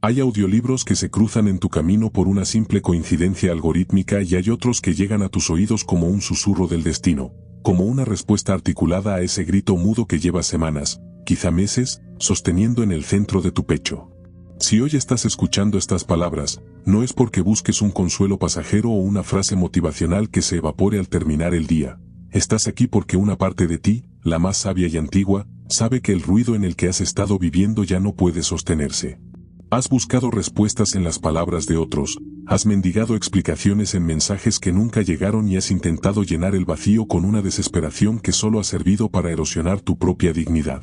Hay audiolibros que se cruzan en tu camino por una simple coincidencia algorítmica y hay otros que llegan a tus oídos como un susurro del destino, como una respuesta articulada a ese grito mudo que lleva semanas, quizá meses, sosteniendo en el centro de tu pecho. Si hoy estás escuchando estas palabras, no es porque busques un consuelo pasajero o una frase motivacional que se evapore al terminar el día. Estás aquí porque una parte de ti, la más sabia y antigua, sabe que el ruido en el que has estado viviendo ya no puede sostenerse. Has buscado respuestas en las palabras de otros, has mendigado explicaciones en mensajes que nunca llegaron y has intentado llenar el vacío con una desesperación que solo ha servido para erosionar tu propia dignidad.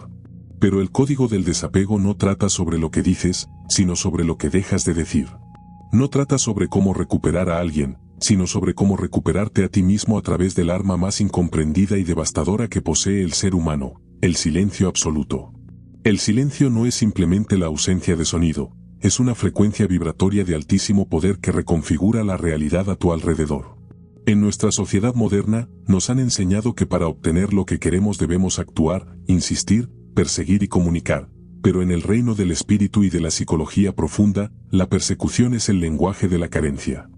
Pero el código del desapego no trata sobre lo que dices, sino sobre lo que dejas de decir. No trata sobre cómo recuperar a alguien, sino sobre cómo recuperarte a ti mismo a través del arma más incomprendida y devastadora que posee el ser humano, el silencio absoluto. El silencio no es simplemente la ausencia de sonido, es una frecuencia vibratoria de altísimo poder que reconfigura la realidad a tu alrededor. En nuestra sociedad moderna, nos han enseñado que para obtener lo que queremos debemos actuar, insistir, perseguir y comunicar, pero en el reino del espíritu y de la psicología profunda, la persecución es el lenguaje de la carencia.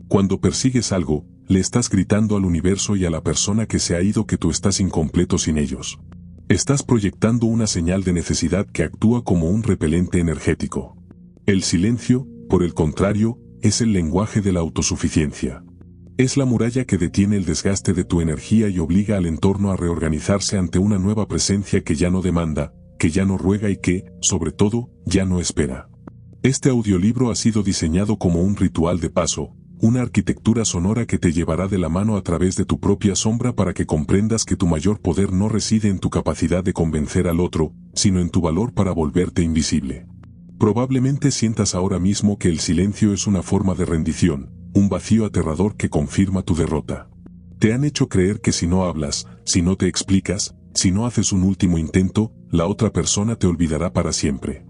Cuando persigues algo, le estás gritando al universo y a la persona que se ha ido que tú estás incompleto sin ellos. Estás proyectando una señal de necesidad que actúa como un repelente energético. El silencio, por el contrario, es el lenguaje de la autosuficiencia. Es la muralla que detiene el desgaste de tu energía y obliga al entorno a reorganizarse ante una nueva presencia que ya no demanda, que ya no ruega y que, sobre todo, ya no espera. Este audiolibro ha sido diseñado como un ritual de paso, una arquitectura sonora que te llevará de la mano a través de tu propia sombra para que comprendas que tu mayor poder no reside en tu capacidad de convencer al otro, sino en tu valor para volverte invisible. Probablemente sientas ahora mismo que el silencio es una forma de rendición, un vacío aterrador que confirma tu derrota. Te han hecho creer que si no hablas, si no te explicas, si no haces un último intento, la otra persona te olvidará para siempre.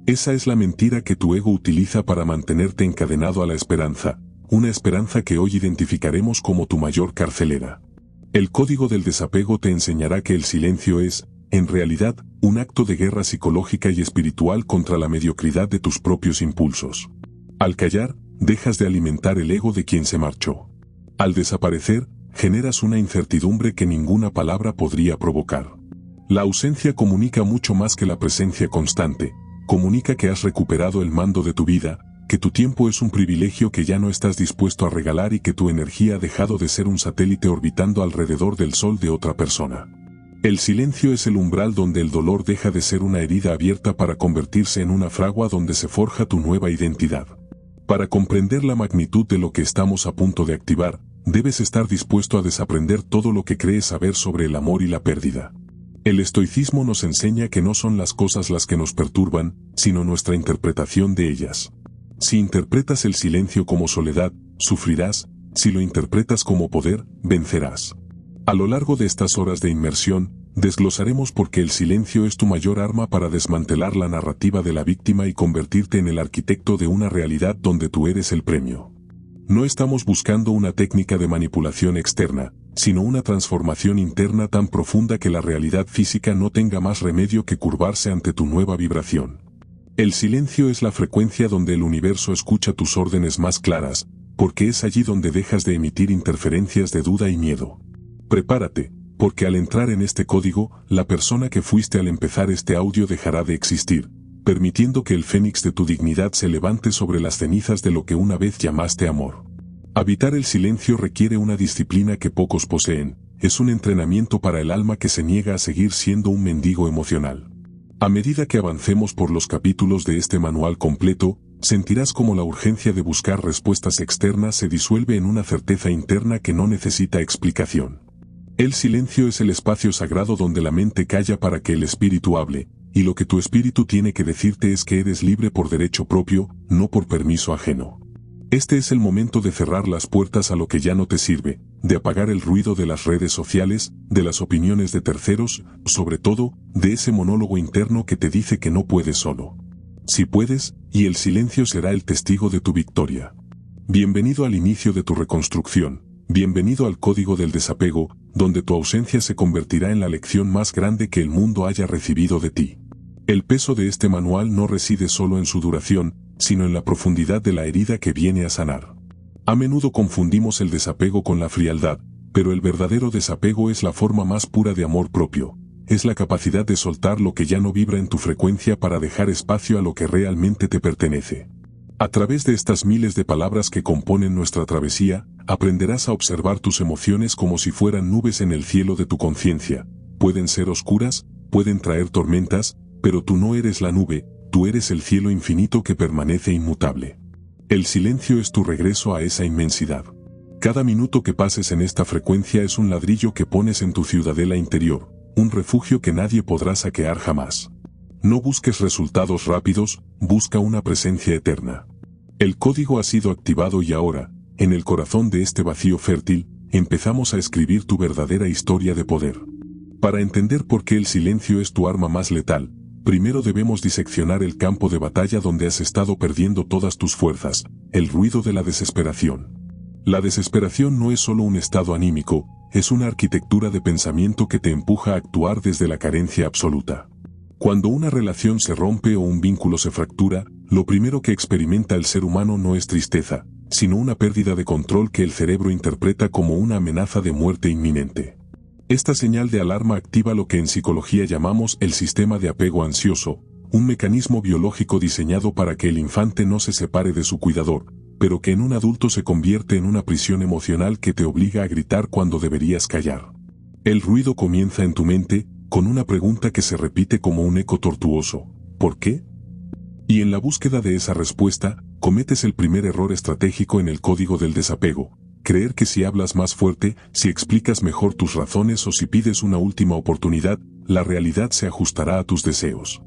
Esa es la mentira que tu ego utiliza para mantenerte encadenado a la esperanza, una esperanza que hoy identificaremos como tu mayor carcelera. El código del desapego te enseñará que el silencio es, en realidad, un acto de guerra psicológica y espiritual contra la mediocridad de tus propios impulsos. Al callar, dejas de alimentar el ego de quien se marchó. Al desaparecer, generas una incertidumbre que ninguna palabra podría provocar. La ausencia comunica mucho más que la presencia constante, comunica que has recuperado el mando de tu vida, que tu tiempo es un privilegio que ya no estás dispuesto a regalar y que tu energía ha dejado de ser un satélite orbitando alrededor del sol de otra persona. El silencio es el umbral donde el dolor deja de ser una herida abierta para convertirse en una fragua donde se forja tu nueva identidad. Para comprender la magnitud de lo que estamos a punto de activar, debes estar dispuesto a desaprender todo lo que crees saber sobre el amor y la pérdida. El estoicismo nos enseña que no son las cosas las que nos perturban, sino nuestra interpretación de ellas. Si interpretas el silencio como soledad, sufrirás, si lo interpretas como poder, vencerás. A lo largo de estas horas de inmersión, desglosaremos por qué el silencio es tu mayor arma para desmantelar la narrativa de la víctima y convertirte en el arquitecto de una realidad donde tú eres el premio. No estamos buscando una técnica de manipulación externa, sino una transformación interna tan profunda que la realidad física no tenga más remedio que curvarse ante tu nueva vibración. El silencio es la frecuencia donde el universo escucha tus órdenes más claras, porque es allí donde dejas de emitir interferencias de duda y miedo. Prepárate, porque al entrar en este código, la persona que fuiste al empezar este audio dejará de existir, permitiendo que el fénix de tu dignidad se levante sobre las cenizas de lo que una vez llamaste amor. Habitar el silencio requiere una disciplina que pocos poseen, es un entrenamiento para el alma que se niega a seguir siendo un mendigo emocional. A medida que avancemos por los capítulos de este manual completo, sentirás como la urgencia de buscar respuestas externas se disuelve en una certeza interna que no necesita explicación. El silencio es el espacio sagrado donde la mente calla para que el espíritu hable, y lo que tu espíritu tiene que decirte es que eres libre por derecho propio, no por permiso ajeno. Este es el momento de cerrar las puertas a lo que ya no te sirve, de apagar el ruido de las redes sociales, de las opiniones de terceros, sobre todo, de ese monólogo interno que te dice que no puedes solo. Si puedes, y el silencio será el testigo de tu victoria. Bienvenido al inicio de tu reconstrucción, bienvenido al código del desapego, donde tu ausencia se convertirá en la lección más grande que el mundo haya recibido de ti. El peso de este manual no reside solo en su duración, sino en la profundidad de la herida que viene a sanar. A menudo confundimos el desapego con la frialdad, pero el verdadero desapego es la forma más pura de amor propio. Es la capacidad de soltar lo que ya no vibra en tu frecuencia para dejar espacio a lo que realmente te pertenece. A través de estas miles de palabras que componen nuestra travesía, aprenderás a observar tus emociones como si fueran nubes en el cielo de tu conciencia. Pueden ser oscuras, pueden traer tormentas, pero tú no eres la nube, tú eres el cielo infinito que permanece inmutable. El silencio es tu regreso a esa inmensidad. Cada minuto que pases en esta frecuencia es un ladrillo que pones en tu ciudadela interior, un refugio que nadie podrá saquear jamás. No busques resultados rápidos, busca una presencia eterna. El código ha sido activado y ahora, en el corazón de este vacío fértil, empezamos a escribir tu verdadera historia de poder. Para entender por qué el silencio es tu arma más letal, primero debemos diseccionar el campo de batalla donde has estado perdiendo todas tus fuerzas, el ruido de la desesperación. La desesperación no es solo un estado anímico, es una arquitectura de pensamiento que te empuja a actuar desde la carencia absoluta. Cuando una relación se rompe o un vínculo se fractura, lo primero que experimenta el ser humano no es tristeza, sino una pérdida de control que el cerebro interpreta como una amenaza de muerte inminente. Esta señal de alarma activa lo que en psicología llamamos el sistema de apego ansioso, un mecanismo biológico diseñado para que el infante no se separe de su cuidador, pero que en un adulto se convierte en una prisión emocional que te obliga a gritar cuando deberías callar. El ruido comienza en tu mente, con una pregunta que se repite como un eco tortuoso: ¿por qué? Y en la búsqueda de esa respuesta, cometes el primer error estratégico en el código del desapego: creer que si hablas más fuerte, si explicas mejor tus razones o si pides una última oportunidad, la realidad se ajustará a tus deseos.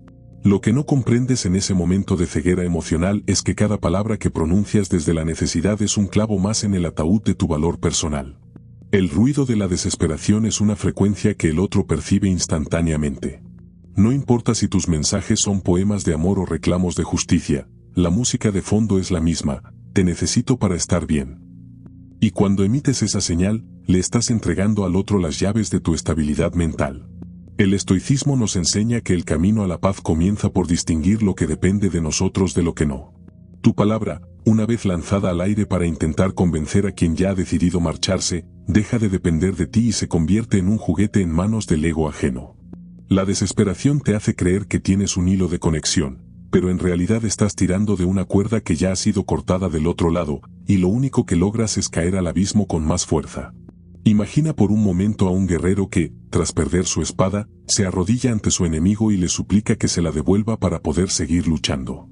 Lo que no comprendes en ese momento de ceguera emocional es que cada palabra que pronuncias desde la necesidad es un clavo más en el ataúd de tu valor personal. El ruido de la desesperación es una frecuencia que el otro percibe instantáneamente. No importa si tus mensajes son poemas de amor o reclamos de justicia, la música de fondo es la misma: te necesito para estar bien. Y cuando emites esa señal, le estás entregando al otro las llaves de tu estabilidad mental. El estoicismo nos enseña que el camino a la paz comienza por distinguir lo que depende de nosotros de lo que no. Tu palabra, una vez lanzada al aire para intentar convencer a quien ya ha decidido marcharse, deja de depender de ti y se convierte en un juguete en manos del ego ajeno. La desesperación te hace creer que tienes un hilo de conexión, pero en realidad estás tirando de una cuerda que ya ha sido cortada del otro lado, y lo único que logras es caer al abismo con más fuerza. Imagina por un momento a un guerrero que, tras perder su espada, se arrodilla ante su enemigo y le suplica que se la devuelva para poder seguir luchando.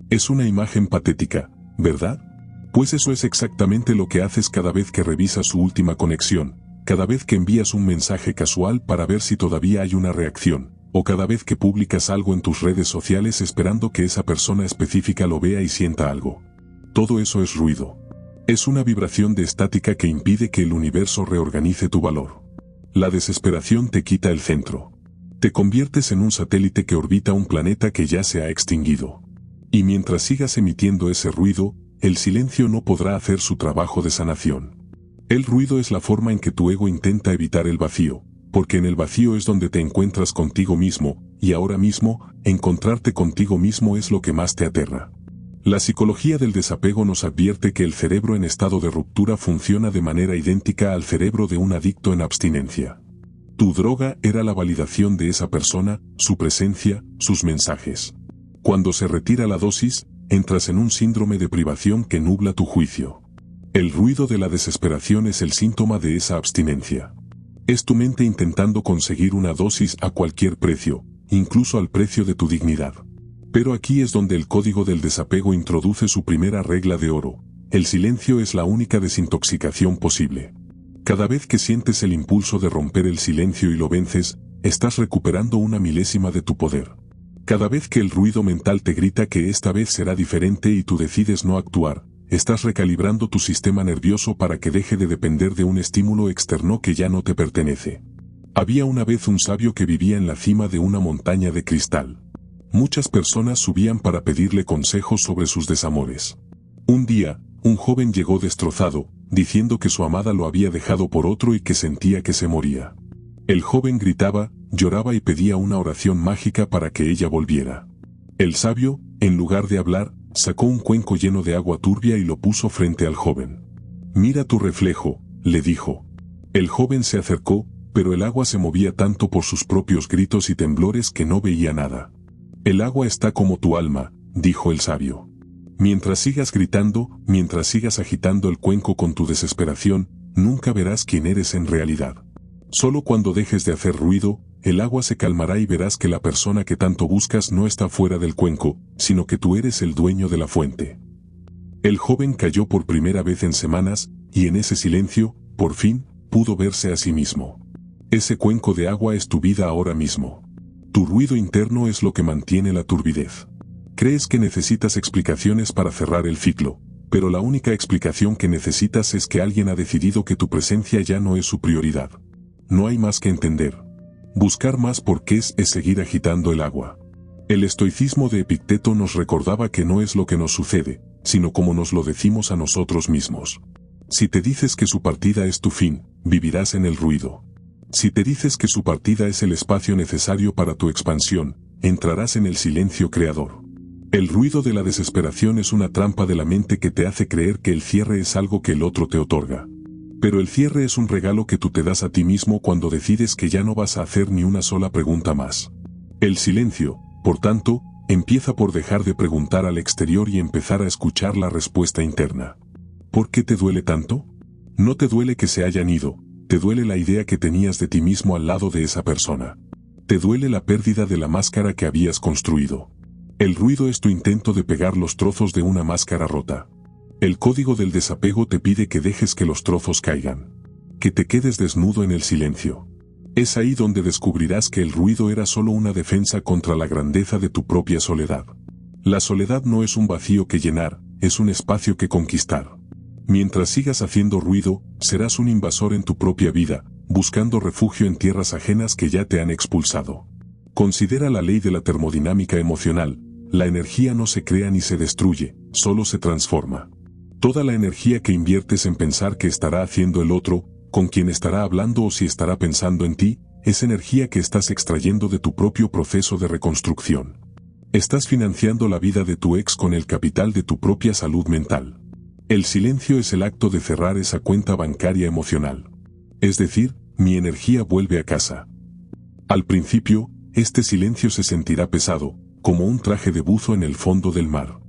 Es una imagen patética, ¿verdad? Pues eso es exactamente lo que haces cada vez que revisas su última conexión, cada vez que envías un mensaje casual para ver si todavía hay una reacción, o cada vez que publicas algo en tus redes sociales esperando que esa persona específica lo vea y sienta algo. Todo eso es ruido. Es una vibración de estática que impide que el universo reorganice tu valor. La desesperación te quita el centro. Te conviertes en un satélite que orbita un planeta que ya se ha extinguido. Y mientras sigas emitiendo ese ruido, el silencio no podrá hacer su trabajo de sanación. El ruido es la forma en que tu ego intenta evitar el vacío, porque en el vacío es donde te encuentras contigo mismo, y ahora mismo, encontrarte contigo mismo es lo que más te aterra. La psicología del desapego nos advierte que el cerebro en estado de ruptura funciona de manera idéntica al cerebro de un adicto en abstinencia. Tu droga era la validación de esa persona, su presencia, sus mensajes. Cuando se retira la dosis, entras en un síndrome de privación que nubla tu juicio. El ruido de la desesperación es el síntoma de esa abstinencia. Es tu mente intentando conseguir una dosis a cualquier precio, incluso al precio de tu dignidad. Pero aquí es donde el código del desapego introduce su primera regla de oro: el silencio es la única desintoxicación posible. Cada vez que sientes el impulso de romper el silencio y lo vences, estás recuperando una milésima de tu poder. Cada vez que el ruido mental te grita que esta vez será diferente y tú decides no actuar, estás recalibrando tu sistema nervioso para que deje de depender de un estímulo externo que ya no te pertenece. Había una vez un sabio que vivía en la cima de una montaña de cristal. Muchas personas subían para pedirle consejos sobre sus desamores. Un día, un joven llegó destrozado, diciendo que su amada lo había dejado por otro y que sentía que se moría. El joven gritaba, lloraba y pedía una oración mágica para que ella volviera. El sabio, en lugar de hablar, Sacó un cuenco lleno de agua turbia y lo puso frente al joven. «Mira tu reflejo», le dijo. El joven se acercó, pero el agua se movía tanto por sus propios gritos y temblores que no veía nada. «El agua está como tu alma», dijo el sabio. «Mientras sigas gritando, mientras sigas agitando el cuenco con tu desesperación, nunca verás quién eres en realidad. Solo cuando dejes de hacer ruido, el agua se calmará y verás que la persona que tanto buscas no está fuera del cuenco, sino que tú eres el dueño de la fuente». El joven cayó por primera vez en semanas, y en ese silencio, por fin, pudo verse a sí mismo. Ese cuenco de agua es tu vida ahora mismo. Tu ruido interno es lo que mantiene la turbidez. Crees que necesitas explicaciones para cerrar el ciclo, pero la única explicación que necesitas es que alguien ha decidido que tu presencia ya no es su prioridad. No hay más que entender. Buscar más porqués es seguir agitando el agua. El estoicismo de Epicteto nos recordaba que no es lo que nos sucede, sino como nos lo decimos a nosotros mismos. Si te dices que su partida es tu fin, vivirás en el ruido. Si te dices que su partida es el espacio necesario para tu expansión, entrarás en el silencio creador. El ruido de la desesperación es una trampa de la mente que te hace creer que el cierre es algo que el otro te otorga. Pero el cierre es un regalo que tú te das a ti mismo cuando decides que ya no vas a hacer ni una sola pregunta más. El silencio, por tanto, empieza por dejar de preguntar al exterior y empezar a escuchar la respuesta interna. ¿Por qué te duele tanto? No te duele que se hayan ido, te duele la idea que tenías de ti mismo al lado de esa persona. Te duele la pérdida de la máscara que habías construido. El ruido es tu intento de pegar los trozos de una máscara rota. El código del desapego te pide que dejes que los trozos caigan. Que te quedes desnudo en el silencio. Es ahí donde descubrirás que el ruido era solo una defensa contra la grandeza de tu propia soledad. La soledad no es un vacío que llenar, es un espacio que conquistar. Mientras sigas haciendo ruido, serás un invasor en tu propia vida, buscando refugio en tierras ajenas que ya te han expulsado. Considera la ley de la termodinámica emocional. La energía no se crea ni se destruye, solo se transforma. Toda la energía que inviertes en pensar que estará haciendo el otro, con quien estará hablando o si estará pensando en ti, es energía que estás extrayendo de tu propio proceso de reconstrucción. Estás financiando la vida de tu ex con el capital de tu propia salud mental. El silencio es el acto de cerrar esa cuenta bancaria emocional. Es decir, mi energía vuelve a casa. Al principio, este silencio se sentirá pesado, como un traje de buzo en el fondo del mar.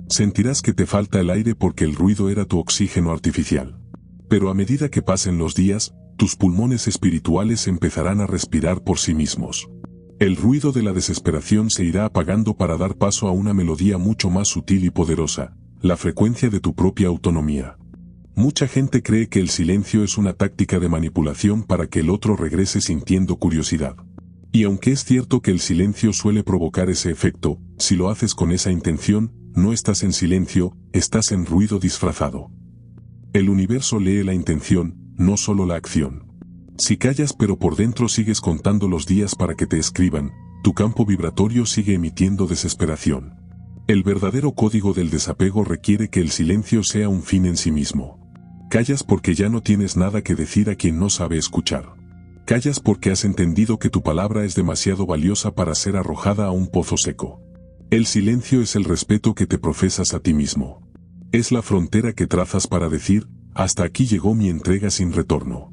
Sentirás que te falta el aire porque el ruido era tu oxígeno artificial. Pero a medida que pasen los días, tus pulmones espirituales empezarán a respirar por sí mismos. El ruido de la desesperación se irá apagando para dar paso a una melodía mucho más sutil y poderosa, la frecuencia de tu propia autonomía. Mucha gente cree que el silencio es una táctica de manipulación para que el otro regrese sintiendo curiosidad. Y aunque es cierto que el silencio suele provocar ese efecto, si lo haces con esa intención, no estás en silencio, estás en ruido disfrazado. El universo lee la intención, no solo la acción. Si callas pero por dentro sigues contando los días para que te escriban, tu campo vibratorio sigue emitiendo desesperación. El verdadero código del desapego requiere que el silencio sea un fin en sí mismo. Callas porque ya no tienes nada que decir a quien no sabe escuchar. Callas porque has entendido que tu palabra es demasiado valiosa para ser arrojada a un pozo seco. El silencio es el respeto que te profesas a ti mismo. Es la frontera que trazas para decir, hasta aquí llegó mi entrega sin retorno.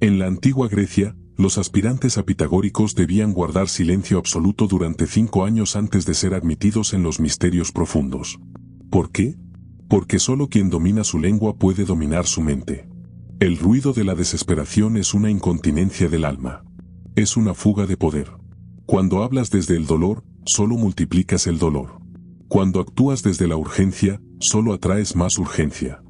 En la antigua Grecia, los aspirantes a pitagóricos debían guardar silencio absoluto durante 5 años antes de ser admitidos en los misterios profundos. ¿Por qué? Porque solo quien domina su lengua puede dominar su mente. El ruido de la desesperación es una incontinencia del alma. Es una fuga de poder. Cuando hablas desde el dolor, solo multiplicas el dolor. Cuando actúas desde la urgencia, solo atraes más urgencia.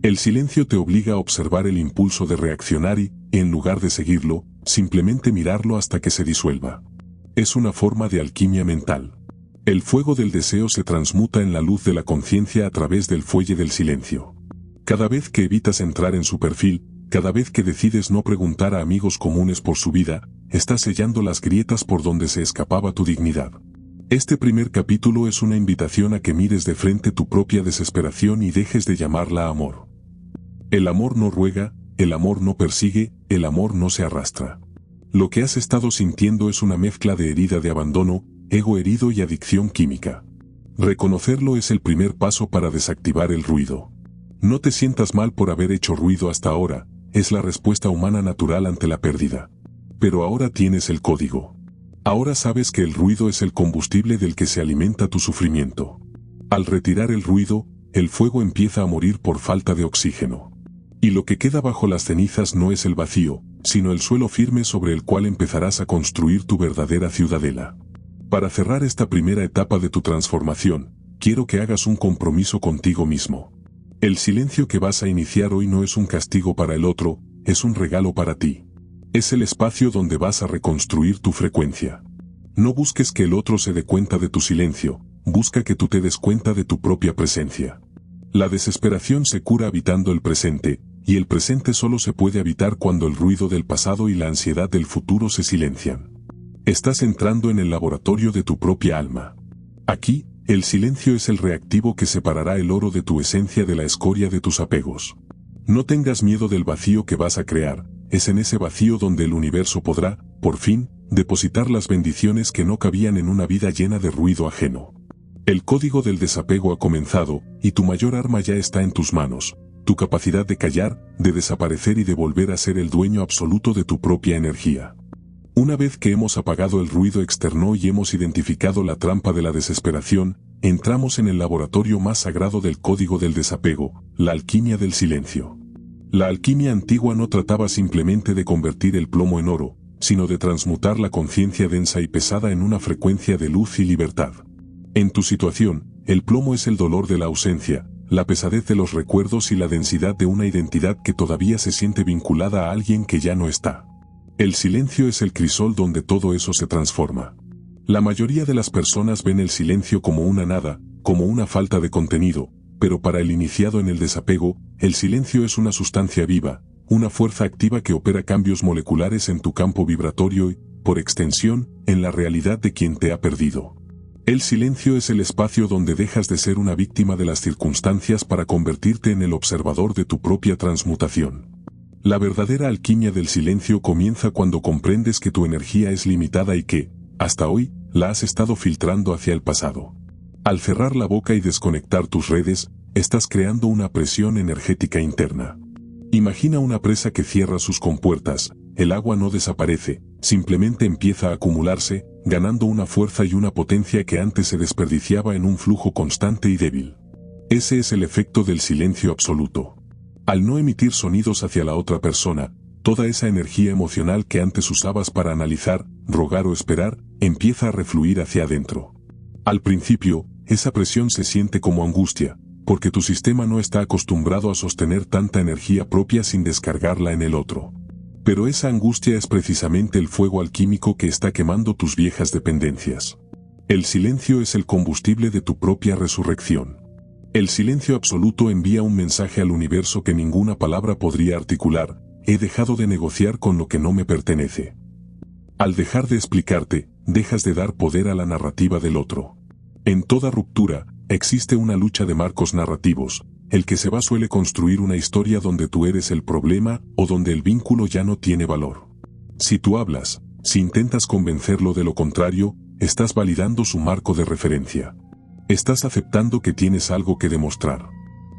El silencio te obliga a observar el impulso de reaccionar y, en lugar de seguirlo, simplemente mirarlo hasta que se disuelva. Es una forma de alquimia mental. El fuego del deseo se transmuta en la luz de la conciencia a través del fuelle del silencio. Cada vez que evitas entrar en su perfil, cada vez que decides no preguntar a amigos comunes por su vida, estás sellando las grietas por donde se escapaba tu dignidad. Este primer capítulo es una invitación a que mires de frente tu propia desesperación y dejes de llamarla amor. El amor no ruega, el amor no persigue, el amor no se arrastra. Lo que has estado sintiendo es una mezcla de herida de abandono, ego herido y adicción química. Reconocerlo es el primer paso para desactivar el ruido. No te sientas mal por haber hecho ruido hasta ahora, es la respuesta humana natural ante la pérdida. Pero ahora tienes el código. Ahora sabes que el ruido es el combustible del que se alimenta tu sufrimiento. Al retirar el ruido, el fuego empieza a morir por falta de oxígeno. Y lo que queda bajo las cenizas no es el vacío, sino el suelo firme sobre el cual empezarás a construir tu verdadera ciudadela. Para cerrar esta primera etapa de tu transformación, quiero que hagas un compromiso contigo mismo. El silencio que vas a iniciar hoy no es un castigo para el otro, es un regalo para ti. Es el espacio donde vas a reconstruir tu frecuencia. No busques que el otro se dé cuenta de tu silencio, busca que tú te des cuenta de tu propia presencia. La desesperación se cura habitando el presente, y el presente solo se puede habitar cuando el ruido del pasado y la ansiedad del futuro se silencian. Estás entrando en el laboratorio de tu propia alma. Aquí, el silencio es el reactivo que separará el oro de tu esencia de la escoria de tus apegos. No tengas miedo del vacío que vas a crear, es en ese vacío donde el universo podrá, por fin, depositar las bendiciones que no cabían en una vida llena de ruido ajeno. El código del desapego ha comenzado, y tu mayor arma ya está en tus manos, tu capacidad de callar, de desaparecer y de volver a ser el dueño absoluto de tu propia energía. Una vez que hemos apagado el ruido externo y hemos identificado la trampa de la desesperación, entramos en el laboratorio más sagrado del código del desapego, la alquimia del silencio. La alquimia antigua no trataba simplemente de convertir el plomo en oro, sino de transmutar la conciencia densa y pesada en una frecuencia de luz y libertad. En tu situación, el plomo es el dolor de la ausencia, la pesadez de los recuerdos y la densidad de una identidad que todavía se siente vinculada a alguien que ya no está. El silencio es el crisol donde todo eso se transforma. La mayoría de las personas ven el silencio como una nada, como una falta de contenido, pero para el iniciado en el desapego, el silencio es una sustancia viva, una fuerza activa que opera cambios moleculares en tu campo vibratorio y, por extensión, en la realidad de quien te ha perdido. El silencio es el espacio donde dejas de ser una víctima de las circunstancias para convertirte en el observador de tu propia transmutación. La verdadera alquimia del silencio comienza cuando comprendes que tu energía es limitada y que, hasta hoy, la has estado filtrando hacia el pasado. Al cerrar la boca y desconectar tus redes, estás creando una presión energética interna. Imagina una presa que cierra sus compuertas, el agua no desaparece, simplemente empieza a acumularse, ganando una fuerza y una potencia que antes se desperdiciaba en un flujo constante y débil. Ese es el efecto del silencio absoluto. Al no emitir sonidos hacia la otra persona, toda esa energía emocional que antes usabas para analizar, rogar o esperar, empieza a refluir hacia adentro. Al principio, esa presión se siente como angustia, porque tu sistema no está acostumbrado a sostener tanta energía propia sin descargarla en el otro. Pero esa angustia es precisamente el fuego alquímico que está quemando tus viejas dependencias. El silencio es el combustible de tu propia resurrección. El silencio absoluto envía un mensaje al universo que ninguna palabra podría articular: he dejado de negociar con lo que no me pertenece. Al dejar de explicarte, dejas de dar poder a la narrativa del otro. En toda ruptura, existe una lucha de marcos narrativos. El que se va suele construir una historia donde tú eres el problema o donde el vínculo ya no tiene valor. Si tú hablas, si intentas convencerlo de lo contrario, estás validando su marco de referencia. Estás aceptando que tienes algo que demostrar.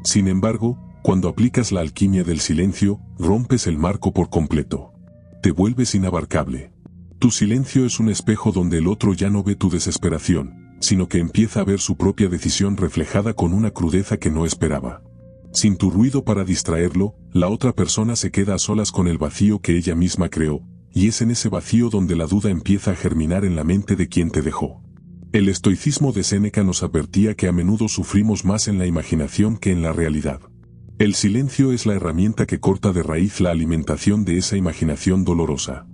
Sin embargo, cuando aplicas la alquimia del silencio, rompes el marco por completo. Te vuelves inabarcable. Tu silencio es un espejo donde el otro ya no ve tu desesperación, sino que empieza a ver su propia decisión reflejada con una crudeza que no esperaba. Sin tu ruido para distraerlo, la otra persona se queda a solas con el vacío que ella misma creó, y es en ese vacío donde la duda empieza a germinar en la mente de quien te dejó. El estoicismo de Séneca nos advertía que a menudo sufrimos más en la imaginación que en la realidad. El silencio es la herramienta que corta de raíz la alimentación de esa imaginación dolorosa.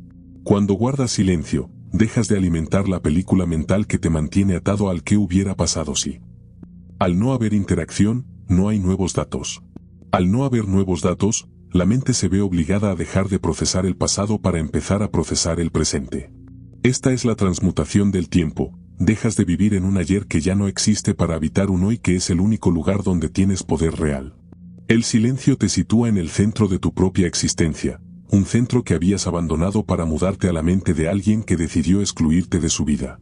Cuando guardas silencio, dejas de alimentar la película mental que te mantiene atado al que hubiera pasado si. Al no haber interacción, no hay nuevos datos. Al no haber nuevos datos, la mente se ve obligada a dejar de procesar el pasado para empezar a procesar el presente. Esta es la transmutación del tiempo. Dejas de vivir en un ayer que ya no existe para habitar un hoy que es el único lugar donde tienes poder real. El silencio te sitúa en el centro de tu propia existencia, un centro que habías abandonado para mudarte a la mente de alguien que decidió excluirte de su vida.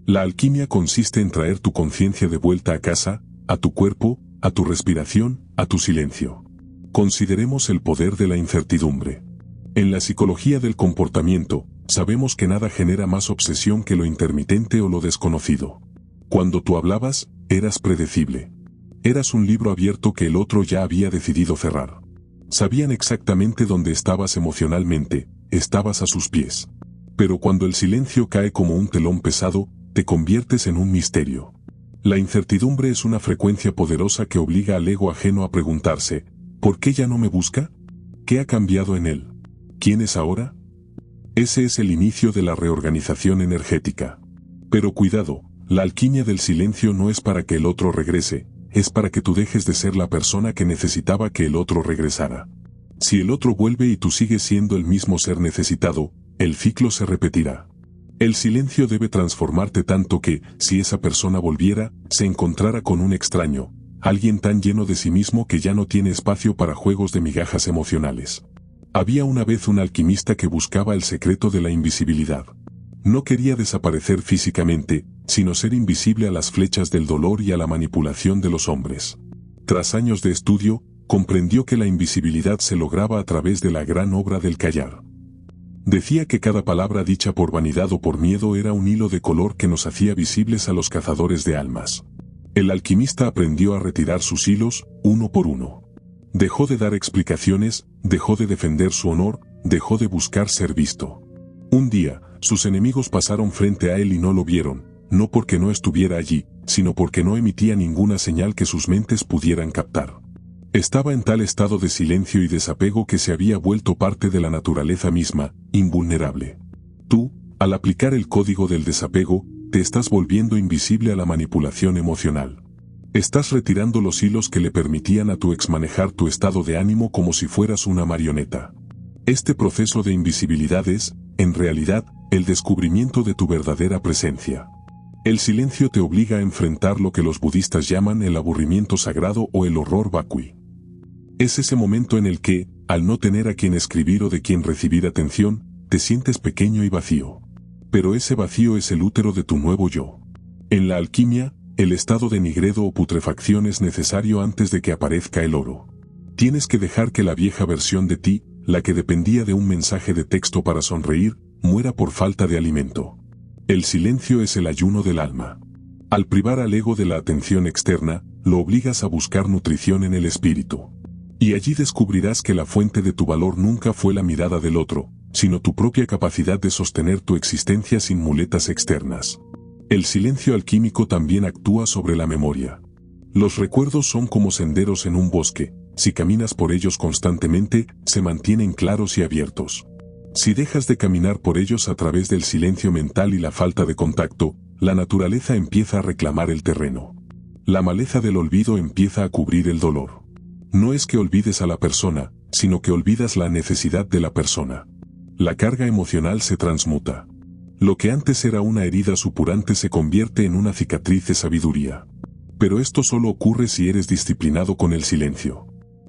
La alquimia consiste en traer tu conciencia de vuelta a casa, a tu cuerpo, a tu respiración, a tu silencio. Consideremos el poder de la incertidumbre. En la psicología del comportamiento, sabemos que nada genera más obsesión que lo intermitente o lo desconocido. Cuando tú hablabas, eras predecible. Eras un libro abierto que el otro ya había decidido cerrar. Sabían exactamente dónde estabas emocionalmente, estabas a sus pies. Pero cuando el silencio cae como un telón pesado, te conviertes en un misterio. La incertidumbre es una frecuencia poderosa que obliga al ego ajeno a preguntarse, ¿por qué ya no me busca? ¿Qué ha cambiado en él? ¿Quién es ahora? Ese es el inicio de la reorganización energética. Pero cuidado, la alquimia del silencio no es para que el otro regrese, es para que tú dejes de ser la persona que necesitaba que el otro regresara. Si el otro vuelve y tú sigues siendo el mismo ser necesitado, el ciclo se repetirá. El silencio debe transformarte tanto que, si esa persona volviera, se encontrara con un extraño, alguien tan lleno de sí mismo que ya no tiene espacio para juegos de migajas emocionales. Había una vez un alquimista que buscaba el secreto de la invisibilidad. No quería desaparecer físicamente, sino ser invisible a las flechas del dolor y a la manipulación de los hombres. Tras años de estudio, comprendió que la invisibilidad se lograba a través de la gran obra del callar. Decía que cada palabra dicha por vanidad o por miedo era un hilo de color que nos hacía visibles a los cazadores de almas. El alquimista aprendió a retirar sus hilos, uno por uno. Dejó de dar explicaciones, dejó de defender su honor, dejó de buscar ser visto. Un día, sus enemigos pasaron frente a él y no lo vieron, no porque no estuviera allí, sino porque no emitía ninguna señal que sus mentes pudieran captar. Estaba en tal estado de silencio y desapego que se había vuelto parte de la naturaleza misma, invulnerable. Tú, al aplicar el código del desapego, te estás volviendo invisible a la manipulación emocional. Estás retirando los hilos que le permitían a tu ex manejar tu estado de ánimo como si fueras una marioneta. Este proceso de invisibilidad es, en realidad, el descubrimiento de tu verdadera presencia. El silencio te obliga a enfrentar lo que los budistas llaman el aburrimiento sagrado o el horror vacui. Es ese momento en el que, al no tener a quien escribir o de quien recibir atención, te sientes pequeño y vacío. Pero ese vacío es el útero de tu nuevo yo. En la alquimia, el estado de nigredo o putrefacción es necesario antes de que aparezca el oro. Tienes que dejar que la vieja versión de ti, la que dependía de un mensaje de texto para sonreír, muera por falta de alimento. El silencio es el ayuno del alma. Al privar al ego de la atención externa, lo obligas a buscar nutrición en el espíritu. Y allí descubrirás que la fuente de tu valor nunca fue la mirada del otro, sino tu propia capacidad de sostener tu existencia sin muletas externas. El silencio alquímico también actúa sobre la memoria. Los recuerdos son como senderos en un bosque, si caminas por ellos constantemente, se mantienen claros y abiertos. Si dejas de caminar por ellos a través del silencio mental y la falta de contacto, la naturaleza empieza a reclamar el terreno. La maleza del olvido empieza a cubrir el dolor. No es que olvides a la persona, sino que olvidas la necesidad de la persona. La carga emocional se transmuta. Lo que antes era una herida supurante se convierte en una cicatriz de sabiduría. Pero esto solo ocurre si eres disciplinado con el silencio.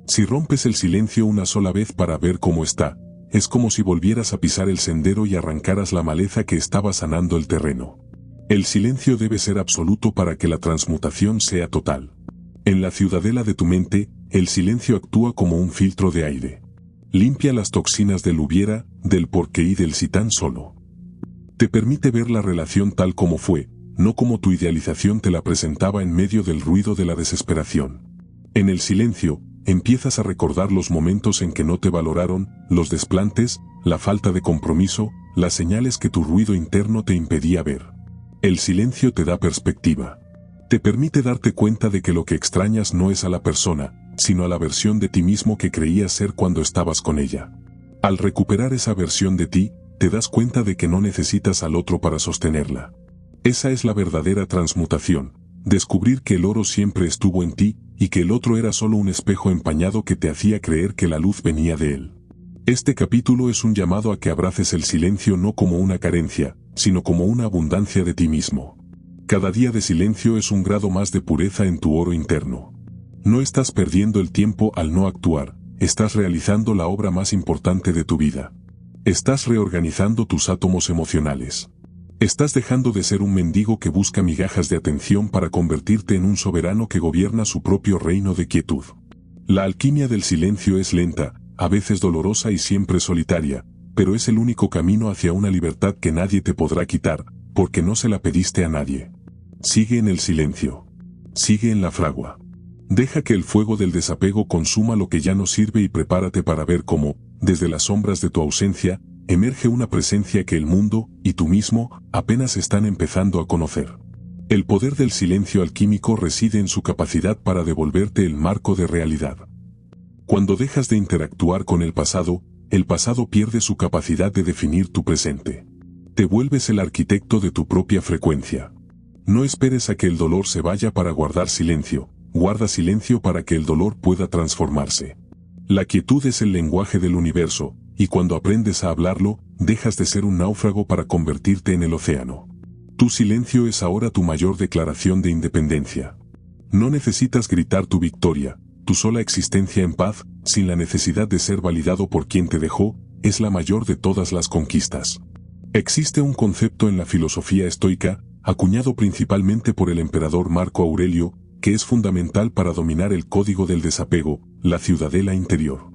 Si rompes el silencio una sola vez para ver cómo está, es como si volvieras a pisar el sendero y arrancaras la maleza que estaba sanando el terreno. El silencio debe ser absoluto para que la transmutación sea total. En la ciudadela de tu mente, el silencio actúa como un filtro de aire. Limpia las toxinas del hubiera, del porqué y del si tan solo. Te permite ver la relación tal como fue, no como tu idealización te la presentaba en medio del ruido de la desesperación. En el silencio, empiezas a recordar los momentos en que no te valoraron, los desplantes, la falta de compromiso, las señales que tu ruido interno te impedía ver. El silencio te da perspectiva. Te permite darte cuenta de que lo que extrañas no es a la persona, sino a la versión de ti mismo que creías ser cuando estabas con ella. Al recuperar esa versión de ti, te das cuenta de que no necesitas al otro para sostenerla. Esa es la verdadera transmutación, descubrir que el oro siempre estuvo en ti, y que el otro era solo un espejo empañado que te hacía creer que la luz venía de él. Este capítulo es un llamado a que abraces el silencio no como una carencia, sino como una abundancia de ti mismo. Cada día de silencio es un grado más de pureza en tu oro interno. No estás perdiendo el tiempo al no actuar, estás realizando la obra más importante de tu vida. Estás reorganizando tus átomos emocionales. Estás dejando de ser un mendigo que busca migajas de atención para convertirte en un soberano que gobierna su propio reino de quietud. La alquimia del silencio es lenta, a veces dolorosa y siempre solitaria, pero es el único camino hacia una libertad que nadie te podrá quitar, porque no se la pediste a nadie. Sigue en el silencio. Sigue en la fragua. Deja que el fuego del desapego consuma lo que ya no sirve y prepárate para ver cómo, desde las sombras de tu ausencia, emerge una presencia que el mundo, y tú mismo, apenas están empezando a conocer. El poder del silencio alquímico reside en su capacidad para devolverte el marco de realidad. Cuando dejas de interactuar con el pasado pierde su capacidad de definir tu presente. Te vuelves el arquitecto de tu propia frecuencia. No esperes a que el dolor se vaya para guardar silencio, guarda silencio para que el dolor pueda transformarse. La quietud es el lenguaje del universo, y cuando aprendes a hablarlo, dejas de ser un náufrago para convertirte en el océano. Tu silencio es ahora tu mayor declaración de independencia. No necesitas gritar tu victoria, tu sola existencia en paz, sin la necesidad de ser validado por quien te dejó, es la mayor de todas las conquistas. Existe un concepto en la filosofía estoica, acuñado principalmente por el emperador Marco Aurelio, que es fundamental para dominar el código del desapego, la ciudadela interior.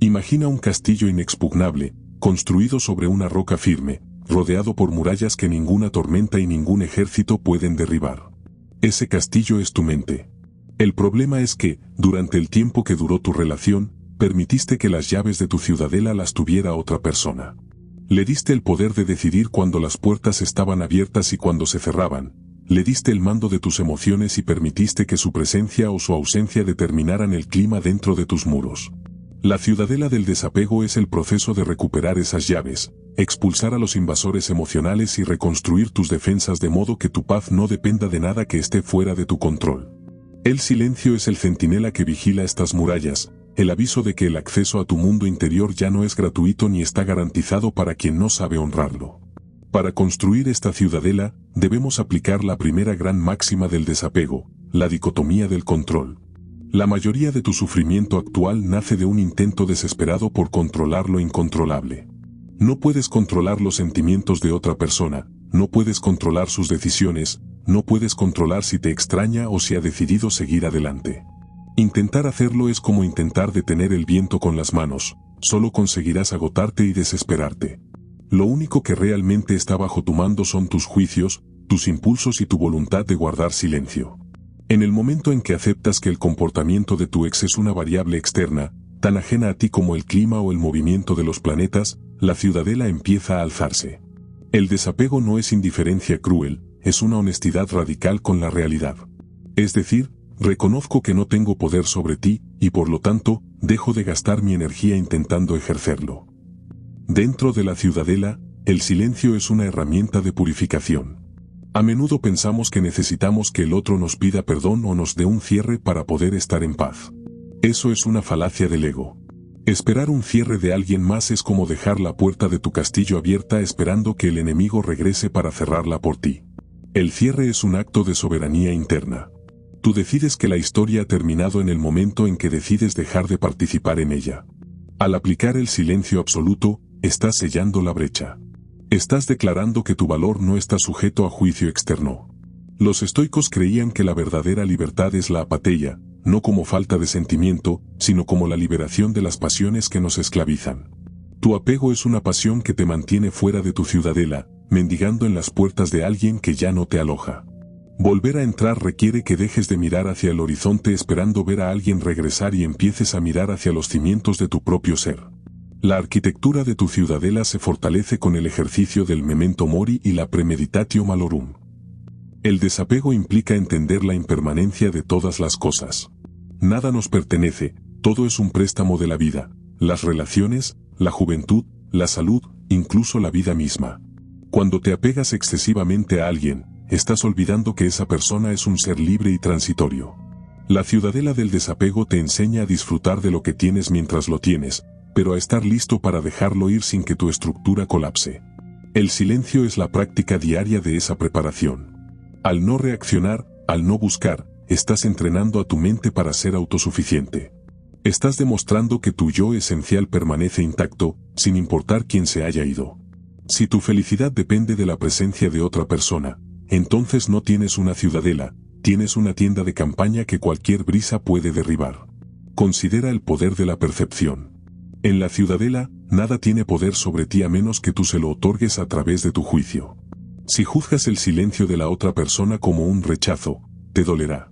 Imagina un castillo inexpugnable, construido sobre una roca firme, rodeado por murallas que ninguna tormenta y ningún ejército pueden derribar. Ese castillo es tu mente. El problema es que, durante el tiempo que duró tu relación, permitiste que las llaves de tu ciudadela las tuviera otra persona. Le diste el poder de decidir cuando las puertas estaban abiertas y cuando se cerraban. Le diste el mando de tus emociones y permitiste que su presencia o su ausencia determinaran el clima dentro de tus muros. La ciudadela del desapego es el proceso de recuperar esas llaves, expulsar a los invasores emocionales y reconstruir tus defensas de modo que tu paz no dependa de nada que esté fuera de tu control. El silencio es el centinela que vigila estas murallas, el aviso de que el acceso a tu mundo interior ya no es gratuito ni está garantizado para quien no sabe honrarlo. Para construir esta ciudadela, debemos aplicar la primera gran máxima del desapego, la dicotomía del control. La mayoría de tu sufrimiento actual nace de un intento desesperado por controlar lo incontrolable. No puedes controlar los sentimientos de otra persona, no puedes controlar sus decisiones, no puedes controlar si te extraña o si ha decidido seguir adelante. Intentar hacerlo es como intentar detener el viento con las manos, solo conseguirás agotarte y desesperarte. Lo único que realmente está bajo tu mando son tus juicios, tus impulsos y tu voluntad de guardar silencio. En el momento en que aceptas que el comportamiento de tu ex es una variable externa, tan ajena a ti como el clima o el movimiento de los planetas, la ciudadela empieza a alzarse. El desapego no es indiferencia cruel, es una honestidad radical con la realidad. Es decir, reconozco que no tengo poder sobre ti, y por lo tanto, dejo de gastar mi energía intentando ejercerlo. Dentro de la ciudadela, el silencio es una herramienta de purificación. A menudo pensamos que necesitamos que el otro nos pida perdón o nos dé un cierre para poder estar en paz. Eso es una falacia del ego. Esperar un cierre de alguien más es como dejar la puerta de tu castillo abierta esperando que el enemigo regrese para cerrarla por ti. El cierre es un acto de soberanía interna. Tú decides que la historia ha terminado en el momento en que decides dejar de participar en ella. Al aplicar el silencio absoluto, estás sellando la brecha. Estás declarando que tu valor no está sujeto a juicio externo. Los estoicos creían que la verdadera libertad es la apatía, no como falta de sentimiento, sino como la liberación de las pasiones que nos esclavizan. Tu apego es una pasión que te mantiene fuera de tu ciudadela, mendigando en las puertas de alguien que ya no te aloja. Volver a entrar requiere que dejes de mirar hacia el horizonte esperando ver a alguien regresar y empieces a mirar hacia los cimientos de tu propio ser. La arquitectura de tu ciudadela se fortalece con el ejercicio del memento mori y la premeditatio malorum. El desapego implica entender la impermanencia de todas las cosas. Nada nos pertenece, todo es un préstamo de la vida, las relaciones, la juventud, la salud, incluso la vida misma. Cuando te apegas excesivamente a alguien, estás olvidando que esa persona es un ser libre y transitorio. La ciudadela del desapego te enseña a disfrutar de lo que tienes mientras lo tienes, pero a estar listo para dejarlo ir sin que tu estructura colapse. El silencio es la práctica diaria de esa preparación. Al no reaccionar, al no buscar, estás entrenando a tu mente para ser autosuficiente. Estás demostrando que tu yo esencial permanece intacto, sin importar quién se haya ido. Si tu felicidad depende de la presencia de otra persona, entonces no tienes una ciudadela, tienes una tienda de campaña que cualquier brisa puede derribar. Considera el poder de la percepción. En la ciudadela, nada tiene poder sobre ti a menos que tú se lo otorgues a través de tu juicio. Si juzgas el silencio de la otra persona como un rechazo, te dolerá.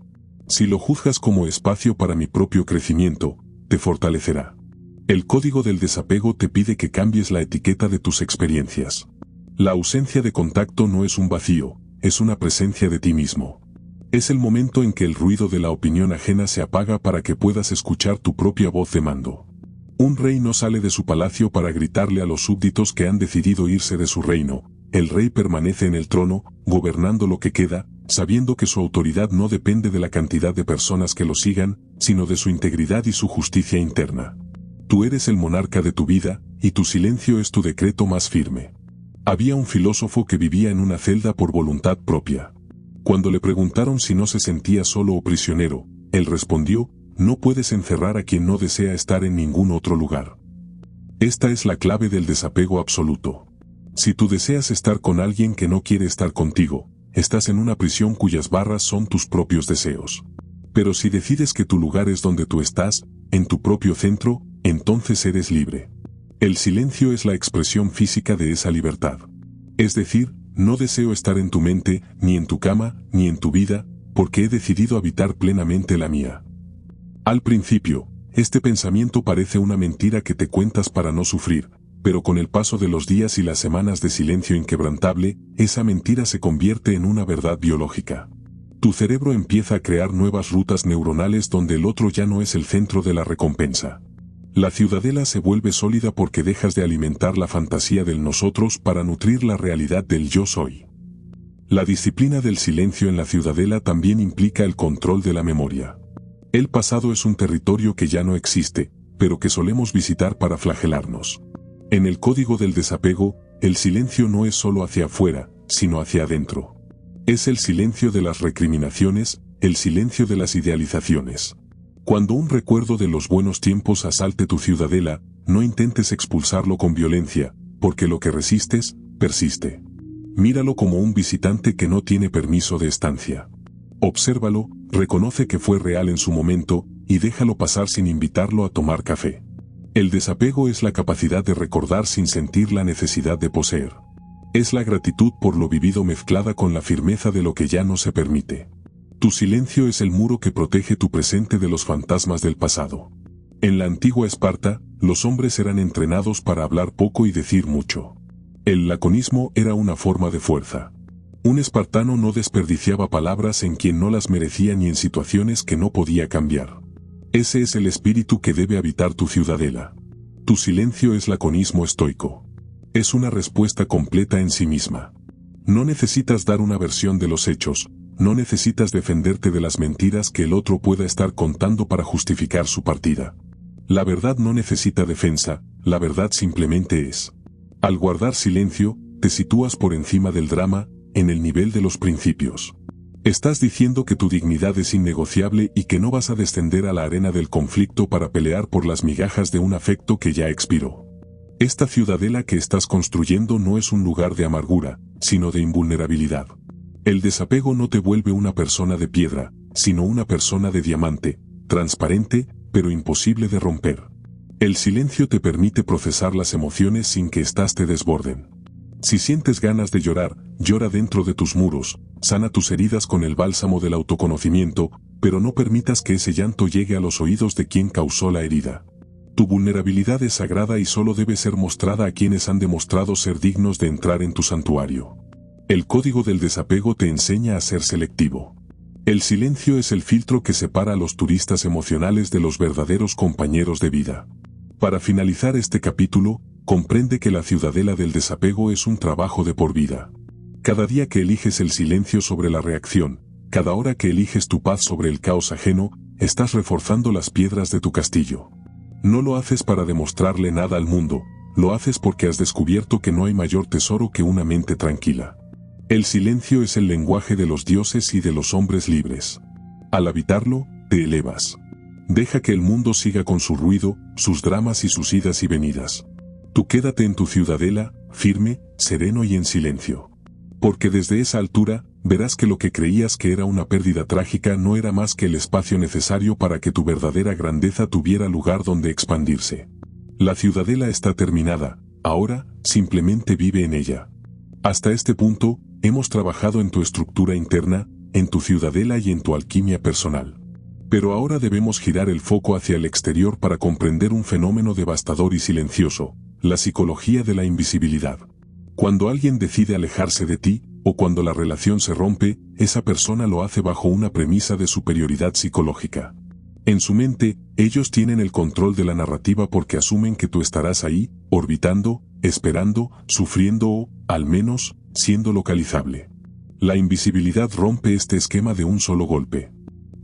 Si lo juzgas como espacio para mi propio crecimiento, te fortalecerá. El código del desapego te pide que cambies la etiqueta de tus experiencias. La ausencia de contacto no es un vacío, es una presencia de ti mismo. Es el momento en que el ruido de la opinión ajena se apaga para que puedas escuchar tu propia voz de mando. Un rey no sale de su palacio para gritarle a los súbditos que han decidido irse de su reino. El rey permanece en el trono, gobernando lo que queda, sabiendo que su autoridad no depende de la cantidad de personas que lo sigan, sino de su integridad y su justicia interna. Tú eres el monarca de tu vida, y tu silencio es tu decreto más firme. Había un filósofo que vivía en una celda por voluntad propia. Cuando le preguntaron si no se sentía solo o prisionero, él respondió: no puedes encerrar a quien no desea estar en ningún otro lugar. Esta es la clave del desapego absoluto. Si tú deseas estar con alguien que no quiere estar contigo, estás en una prisión cuyas barras son tus propios deseos. Pero si decides que tu lugar es donde tú estás, en tu propio centro, entonces eres libre. El silencio es la expresión física de esa libertad. Es decir, no deseo estar en tu mente, ni en tu cama, ni en tu vida, porque he decidido habitar plenamente la mía. Al principio, este pensamiento parece una mentira que te cuentas para no sufrir, pero con el paso de los días y las semanas de silencio inquebrantable, esa mentira se convierte en una verdad biológica. Tu cerebro empieza a crear nuevas rutas neuronales donde el otro ya no es el centro de la recompensa. La ciudadela se vuelve sólida porque dejas de alimentar la fantasía del nosotros para nutrir la realidad del yo soy. La disciplina del silencio en la ciudadela también implica el control de la memoria. El pasado es un territorio que ya no existe, pero que solemos visitar para flagelarnos. En el código del desapego, el silencio no es solo hacia afuera, sino hacia adentro. Es el silencio de las recriminaciones, el silencio de las idealizaciones. Cuando un recuerdo de los buenos tiempos asalte tu ciudadela, no intentes expulsarlo con violencia, porque lo que resistes, persiste. Míralo como un visitante que no tiene permiso de estancia. Obsérvalo, reconoce que fue real en su momento, y déjalo pasar sin invitarlo a tomar café. El desapego es la capacidad de recordar sin sentir la necesidad de poseer. Es la gratitud por lo vivido mezclada con la firmeza de lo que ya no se permite. Tu silencio es el muro que protege tu presente de los fantasmas del pasado. En la antigua Esparta, los hombres eran entrenados para hablar poco y decir mucho. El laconismo era una forma de fuerza. Un espartano no desperdiciaba palabras en quien no las merecía ni en situaciones que no podía cambiar. Ese es el espíritu que debe habitar tu ciudadela. Tu silencio es laconismo estoico. Es una respuesta completa en sí misma. No necesitas dar una versión de los hechos, no necesitas defenderte de las mentiras que el otro pueda estar contando para justificar su partida. La verdad no necesita defensa, la verdad simplemente es. Al guardar silencio, te sitúas por encima del drama, en el nivel de los principios. Estás diciendo que tu dignidad es innegociable y que no vas a descender a la arena del conflicto para pelear por las migajas de un afecto que ya expiró. Esta ciudadela que estás construyendo no es un lugar de amargura, sino de invulnerabilidad. El desapego no te vuelve una persona de piedra, sino una persona de diamante, transparente, pero imposible de romper. El silencio te permite procesar las emociones sin que éstas te desborden. Si sientes ganas de llorar, llora dentro de tus muros, sana tus heridas con el bálsamo del autoconocimiento, pero no permitas que ese llanto llegue a los oídos de quien causó la herida. Tu vulnerabilidad es sagrada y solo debe ser mostrada a quienes han demostrado ser dignos de entrar en tu santuario. El código del desapego te enseña a ser selectivo. El silencio es el filtro que separa a los turistas emocionales de los verdaderos compañeros de vida. Para finalizar este capítulo, comprende que la ciudadela del desapego es un trabajo de por vida. Cada día que eliges el silencio sobre la reacción, cada hora que eliges tu paz sobre el caos ajeno, estás reforzando las piedras de tu castillo. No lo haces para demostrarle nada al mundo, lo haces porque has descubierto que no hay mayor tesoro que una mente tranquila. El silencio es el lenguaje de los dioses y de los hombres libres. Al habitarlo, te elevas. Deja que el mundo siga con su ruido, sus dramas y sus idas y venidas. Tú quédate en tu ciudadela, firme, sereno y en silencio. Porque desde esa altura, verás que lo que creías que era una pérdida trágica no era más que el espacio necesario para que tu verdadera grandeza tuviera lugar donde expandirse. La ciudadela está terminada, ahora, simplemente vive en ella. Hasta este punto, hemos trabajado en tu estructura interna, en tu ciudadela y en tu alquimia personal. Pero ahora debemos girar el foco hacia el exterior para comprender un fenómeno devastador y silencioso, la psicología de la invisibilidad. Cuando alguien decide alejarse de ti, o cuando la relación se rompe, esa persona lo hace bajo una premisa de superioridad psicológica. En su mente, ellos tienen el control de la narrativa porque asumen que tú estarás ahí, orbitando, esperando, sufriendo o, al menos, siendo localizable. La invisibilidad rompe este esquema de un solo golpe.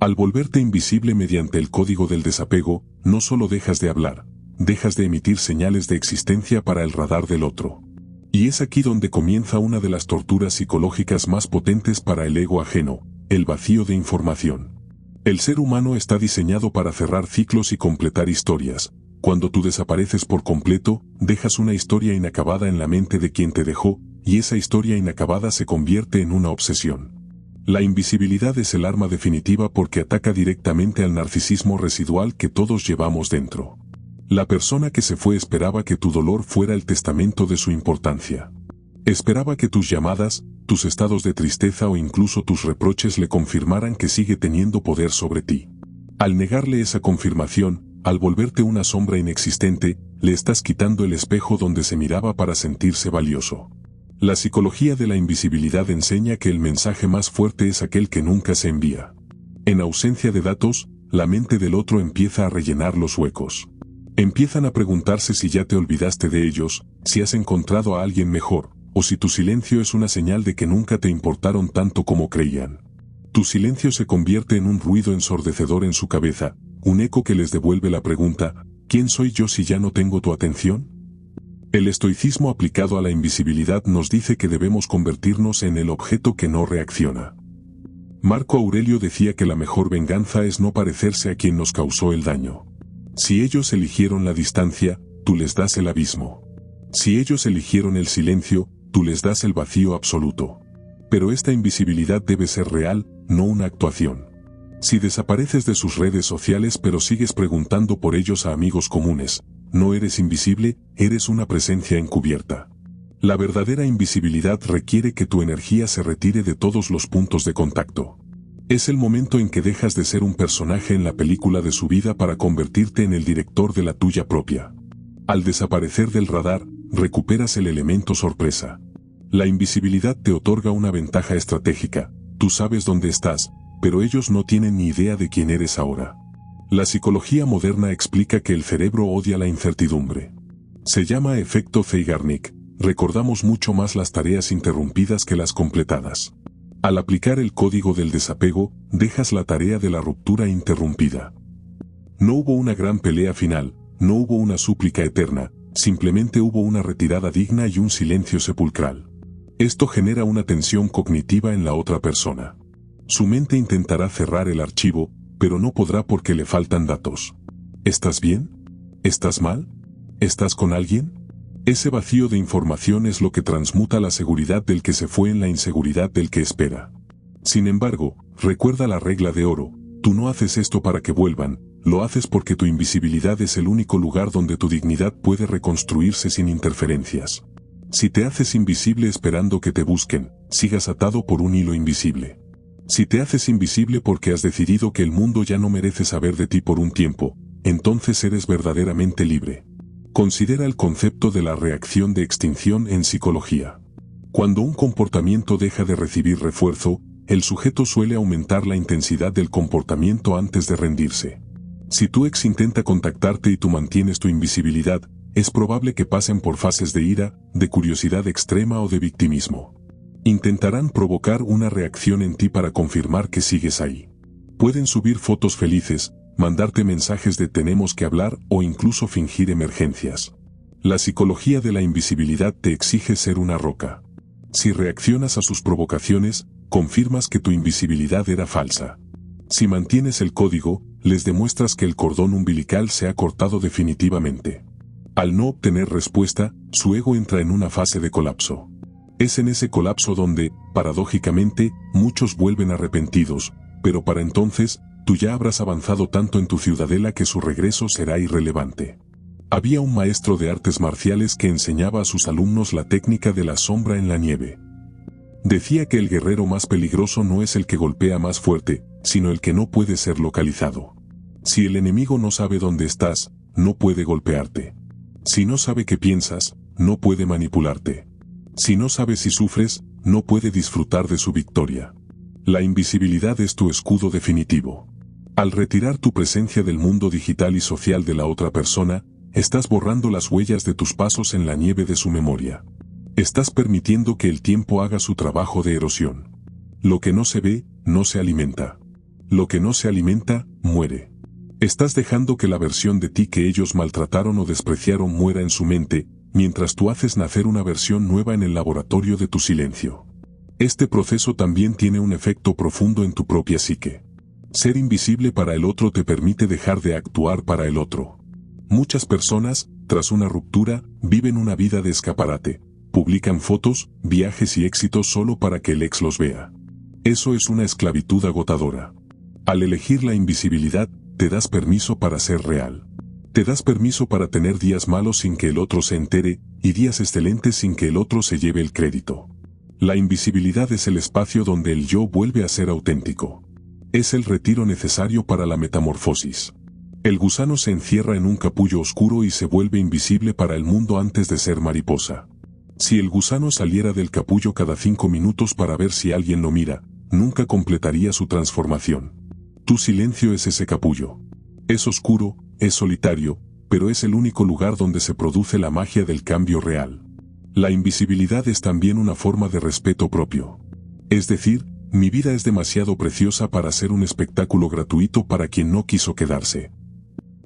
Al volverte invisible mediante el código del desapego, no solo dejas de hablar, dejas de emitir señales de existencia para el radar del otro. Y es aquí donde comienza una de las torturas psicológicas más potentes para el ego ajeno, el vacío de información. El ser humano está diseñado para cerrar ciclos y completar historias. Cuando tú desapareces por completo, dejas una historia inacabada en la mente de quien te dejó, y esa historia inacabada se convierte en una obsesión. La invisibilidad es el arma definitiva porque ataca directamente al narcisismo residual que todos llevamos dentro. La persona que se fue esperaba que tu dolor fuera el testamento de su importancia. Esperaba que tus llamadas, tus estados de tristeza o incluso tus reproches le confirmaran que sigue teniendo poder sobre ti. Al negarle esa confirmación, al volverte una sombra inexistente, le estás quitando el espejo donde se miraba para sentirse valioso. La psicología de la invisibilidad enseña que el mensaje más fuerte es aquel que nunca se envía. En ausencia de datos, la mente del otro empieza a rellenar los huecos. Empiezan a preguntarse si ya te olvidaste de ellos, si has encontrado a alguien mejor, o si tu silencio es una señal de que nunca te importaron tanto como creían. Tu silencio se convierte en un ruido ensordecedor en su cabeza, un eco que les devuelve la pregunta, ¿quién soy yo si ya no tengo tu atención? El estoicismo aplicado a la invisibilidad nos dice que debemos convertirnos en el objeto que no reacciona. Marco Aurelio decía que la mejor venganza es no parecerse a quien nos causó el daño. Si ellos eligieron la distancia, tú les das el abismo. Si ellos eligieron el silencio, tú les das el vacío absoluto. Pero esta invisibilidad debe ser real, no una actuación. Si desapareces de sus redes sociales pero sigues preguntando por ellos a amigos comunes, no eres invisible, eres una presencia encubierta. La verdadera invisibilidad requiere que tu energía se retire de todos los puntos de contacto. Es el momento en que dejas de ser un personaje en la película de su vida para convertirte en el director de la tuya propia. Al desaparecer del radar, recuperas el elemento sorpresa. La invisibilidad te otorga una ventaja estratégica, tú sabes dónde estás, pero ellos no tienen ni idea de quién eres ahora. La psicología moderna explica que el cerebro odia la incertidumbre. Se llama efecto Zeigarnik, recordamos mucho más las tareas interrumpidas que las completadas. Al aplicar el código del desapego, dejas la tarea de la ruptura interrumpida. No hubo una gran pelea final, no hubo una súplica eterna, simplemente hubo una retirada digna y un silencio sepulcral. Esto genera una tensión cognitiva en la otra persona. Su mente intentará cerrar el archivo, pero no podrá porque le faltan datos. ¿Estás bien? ¿Estás mal? ¿Estás con alguien? Ese vacío de información es lo que transmuta la seguridad del que se fue en la inseguridad del que espera. Sin embargo, recuerda la regla de oro, tú no haces esto para que vuelvan, lo haces porque tu invisibilidad es el único lugar donde tu dignidad puede reconstruirse sin interferencias. Si te haces invisible esperando que te busquen, sigas atado por un hilo invisible. Si te haces invisible porque has decidido que el mundo ya no merece saber de ti por un tiempo, entonces eres verdaderamente libre. Considera el concepto de la reacción de extinción en psicología. Cuando un comportamiento deja de recibir refuerzo, el sujeto suele aumentar la intensidad del comportamiento antes de rendirse. Si tu ex intenta contactarte y tú mantienes tu invisibilidad, es probable que pasen por fases de ira, de curiosidad extrema o de victimismo. Intentarán provocar una reacción en ti para confirmar que sigues ahí. Pueden subir fotos felices, mandarte mensajes de tenemos que hablar o incluso fingir emergencias. La psicología de la invisibilidad te exige ser una roca. Si reaccionas a sus provocaciones, confirmas que tu invisibilidad era falsa. Si mantienes el código, les demuestras que el cordón umbilical se ha cortado definitivamente. Al no obtener respuesta, su ego entra en una fase de colapso. Es en ese colapso donde, paradójicamente, muchos vuelven arrepentidos, pero para entonces, tú ya habrás avanzado tanto en tu ciudadela que su regreso será irrelevante. Había un maestro de artes marciales que enseñaba a sus alumnos la técnica de la sombra en la nieve. Decía que el guerrero más peligroso no es el que golpea más fuerte, sino el que no puede ser localizado. Si el enemigo no sabe dónde estás, no puede golpearte. Si no sabe qué piensas, no puede manipularte. Si no sabe si sufres, no puede disfrutar de su victoria. La invisibilidad es tu escudo definitivo. Al retirar tu presencia del mundo digital y social de la otra persona, estás borrando las huellas de tus pasos en la nieve de su memoria. Estás permitiendo que el tiempo haga su trabajo de erosión. Lo que no se ve, no se alimenta. Lo que no se alimenta, muere. Estás dejando que la versión de ti que ellos maltrataron o despreciaron muera en su mente, mientras tú haces nacer una versión nueva en el laboratorio de tu silencio. Este proceso también tiene un efecto profundo en tu propia psique. Ser invisible para el otro te permite dejar de actuar para el otro. Muchas personas, tras una ruptura, viven una vida de escaparate. Publican fotos, viajes y éxitos solo para que el ex los vea. Eso es una esclavitud agotadora. Al elegir la invisibilidad, te das permiso para ser real. Te das permiso para tener días malos sin que el otro se entere, y días excelentes sin que el otro se lleve el crédito. La invisibilidad es el espacio donde el yo vuelve a ser auténtico. Es el retiro necesario para la metamorfosis. El gusano se encierra en un capullo oscuro y se vuelve invisible para el mundo antes de ser mariposa. Si el gusano saliera del capullo cada 5 minutos para ver si alguien lo mira, nunca completaría su transformación. Tu silencio es ese capullo. Es oscuro, es solitario, pero es el único lugar donde se produce la magia del cambio real. La invisibilidad es también una forma de respeto propio. Es decir, mi vida es demasiado preciosa para ser un espectáculo gratuito para quien no quiso quedarse.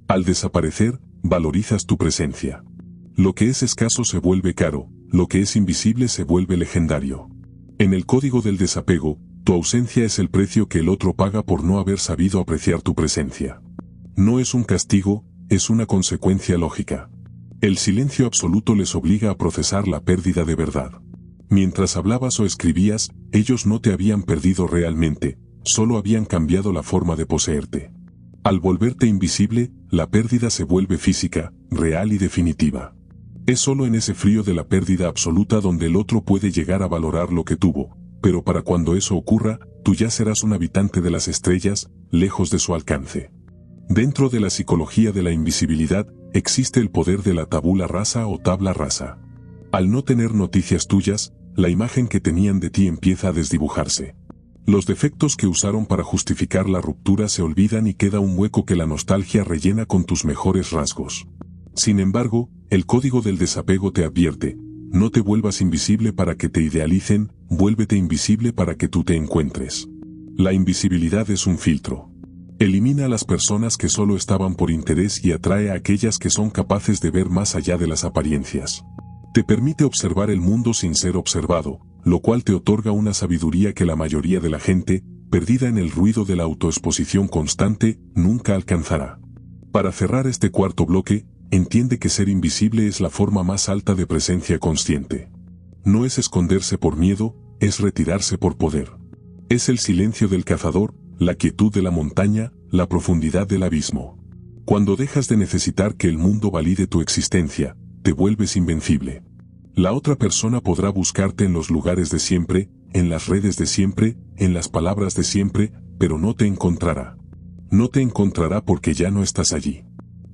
Al desaparecer, valorizas tu presencia. Lo que es escaso se vuelve caro, lo que es invisible se vuelve legendario. En el código del desapego, tu ausencia es el precio que el otro paga por no haber sabido apreciar tu presencia. No es un castigo, es una consecuencia lógica. El silencio absoluto les obliga a procesar la pérdida de verdad. Mientras hablabas o escribías, ellos no te habían perdido realmente, solo habían cambiado la forma de poseerte. Al volverte invisible, la pérdida se vuelve física, real y definitiva. Es solo en ese frío de la pérdida absoluta donde el otro puede llegar a valorar lo que tuvo, pero para cuando eso ocurra, tú ya serás un habitante de las estrellas, lejos de su alcance. Dentro de la psicología de la invisibilidad, existe el poder de la tabula rasa o tabla rasa. Al no tener noticias tuyas, la imagen que tenían de ti empieza a desdibujarse. Los defectos que usaron para justificar la ruptura se olvidan y queda un hueco que la nostalgia rellena con tus mejores rasgos. Sin embargo, el código del desapego te advierte: no te vuelvas invisible para que te idealicen, vuélvete invisible para que tú te encuentres. La invisibilidad es un filtro. Elimina a las personas que solo estaban por interés y atrae a aquellas que son capaces de ver más allá de las apariencias. Te permite observar el mundo sin ser observado, lo cual te otorga una sabiduría que la mayoría de la gente, perdida en el ruido de la autoexposición constante, nunca alcanzará. Para cerrar este cuarto bloque, entiende que ser invisible es la forma más alta de presencia consciente. No es esconderse por miedo, es retirarse por poder. Es el silencio del cazador, la quietud de la montaña, la profundidad del abismo. Cuando dejas de necesitar que el mundo valide tu existencia, te vuelves invencible. La otra persona podrá buscarte en los lugares de siempre, en las redes de siempre, en las palabras de siempre, pero no te encontrará. No te encontrará porque ya no estás allí.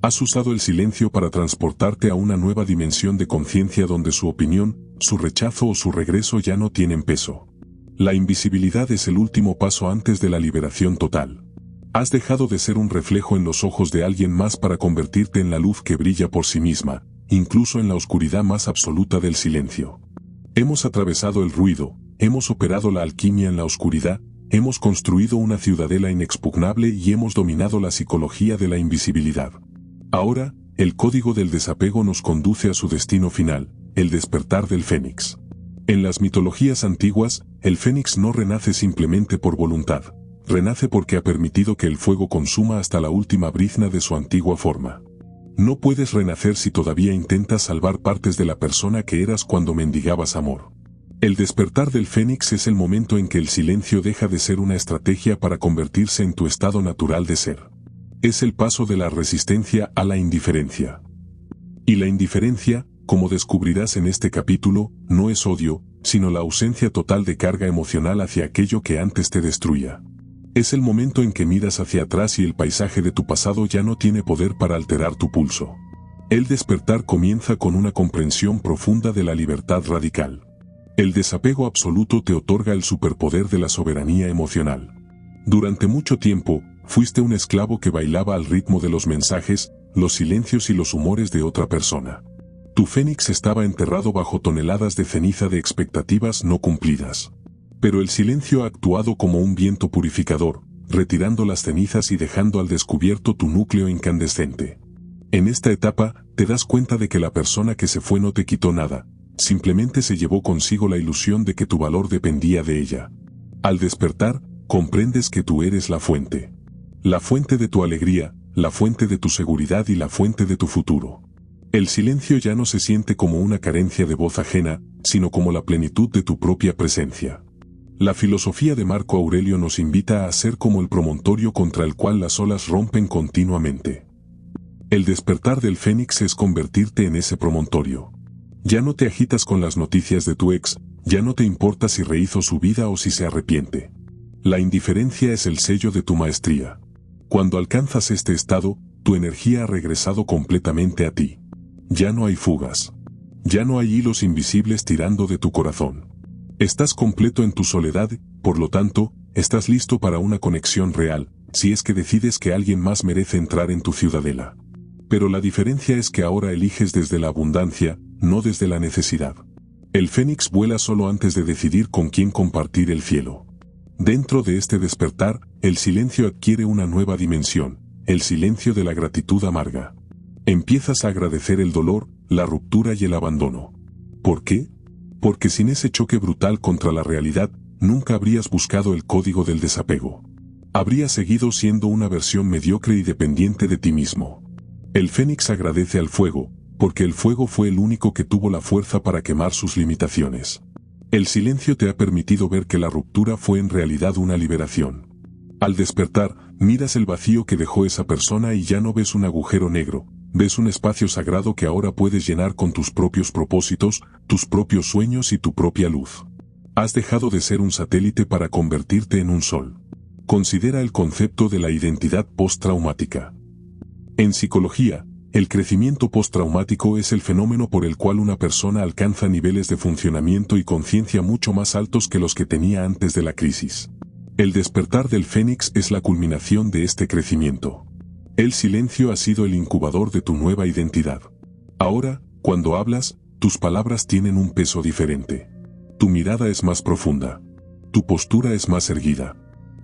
Has usado el silencio para transportarte a una nueva dimensión de conciencia donde su opinión, su rechazo o su regreso ya no tienen peso. La invisibilidad es el último paso antes de la liberación total. Has dejado de ser un reflejo en los ojos de alguien más para convertirte en la luz que brilla por sí misma, incluso en la oscuridad más absoluta del silencio. Hemos atravesado el ruido, hemos operado la alquimia en la oscuridad, hemos construido una ciudadela inexpugnable y hemos dominado la psicología de la invisibilidad. Ahora, el código del desapego nos conduce a su destino final, el despertar del Fénix. En las mitologías antiguas, el Fénix no renace simplemente por voluntad, renace porque ha permitido que el fuego consuma hasta la última brizna de su antigua forma. No puedes renacer si todavía intentas salvar partes de la persona que eras cuando mendigabas amor. El despertar del Fénix es el momento en que el silencio deja de ser una estrategia para convertirse en tu estado natural de ser. Es el paso de la resistencia a la indiferencia. Y la indiferencia, como descubrirás en este capítulo, no es odio, sino la ausencia total de carga emocional hacia aquello que antes te destruía. Es el momento en que miras hacia atrás y el paisaje de tu pasado ya no tiene poder para alterar tu pulso. El despertar comienza con una comprensión profunda de la libertad radical. El desapego absoluto te otorga el superpoder de la soberanía emocional. Durante mucho tiempo, fuiste un esclavo que bailaba al ritmo de los mensajes, los silencios y los humores de otra persona. Tu Fénix estaba enterrado bajo toneladas de ceniza de expectativas no cumplidas. Pero el silencio ha actuado como un viento purificador, retirando las cenizas y dejando al descubierto tu núcleo incandescente. En esta etapa, te das cuenta de que la persona que se fue no te quitó nada, simplemente se llevó consigo la ilusión de que tu valor dependía de ella. Al despertar, comprendes que tú eres la fuente. La fuente de tu alegría, la fuente de tu seguridad y la fuente de tu futuro. El silencio ya no se siente como una carencia de voz ajena, sino como la plenitud de tu propia presencia. La filosofía de Marco Aurelio nos invita a ser como el promontorio contra el cual las olas rompen continuamente. El despertar del Fénix es convertirte en ese promontorio. Ya no te agitas con las noticias de tu ex, ya no te importa si rehizo su vida o si se arrepiente. La indiferencia es el sello de tu maestría. Cuando alcanzas este estado, tu energía ha regresado completamente a ti. Ya no hay fugas. Ya no hay hilos invisibles tirando de tu corazón. Estás completo en tu soledad, por lo tanto, estás listo para una conexión real, si es que decides que alguien más merece entrar en tu ciudadela. Pero la diferencia es que ahora eliges desde la abundancia, no desde la necesidad. El Fénix vuela solo antes de decidir con quién compartir el cielo. Dentro de este despertar, el silencio adquiere una nueva dimensión, el silencio de la gratitud amarga. Empiezas a agradecer el dolor, la ruptura y el abandono. ¿Por qué? Porque sin ese choque brutal contra la realidad, nunca habrías buscado el código del desapego. Habrías seguido siendo una versión mediocre y dependiente de ti mismo. El Fénix agradece al fuego, porque el fuego fue el único que tuvo la fuerza para quemar sus limitaciones. El silencio te ha permitido ver que la ruptura fue en realidad una liberación. Al despertar, miras el vacío que dejó esa persona y ya no ves un agujero negro, ves un espacio sagrado que ahora puedes llenar con tus propios propósitos, tus propios sueños y tu propia luz. Has dejado de ser un satélite para convertirte en un sol. Considera el concepto de la identidad postraumática. En psicología, el crecimiento postraumático es el fenómeno por el cual una persona alcanza niveles de funcionamiento y conciencia mucho más altos que los que tenía antes de la crisis. El despertar del Fénix es la culminación de este crecimiento. El silencio ha sido el incubador de tu nueva identidad. Ahora, cuando hablas, tus palabras tienen un peso diferente. Tu mirada es más profunda. Tu postura es más erguida.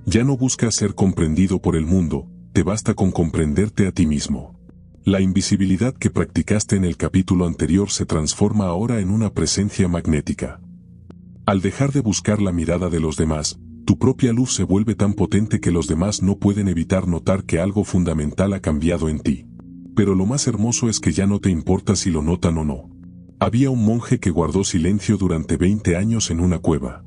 Ya no buscas ser comprendido por el mundo, te basta con comprenderte a ti mismo. La invisibilidad que practicaste en el capítulo anterior se transforma ahora en una presencia magnética. Al dejar de buscar la mirada de los demás, tu propia luz se vuelve tan potente que los demás no pueden evitar notar que algo fundamental ha cambiado en ti. Pero lo más hermoso es que ya no te importa si lo notan o no. Había un monje que guardó silencio durante 20 años en una cueva.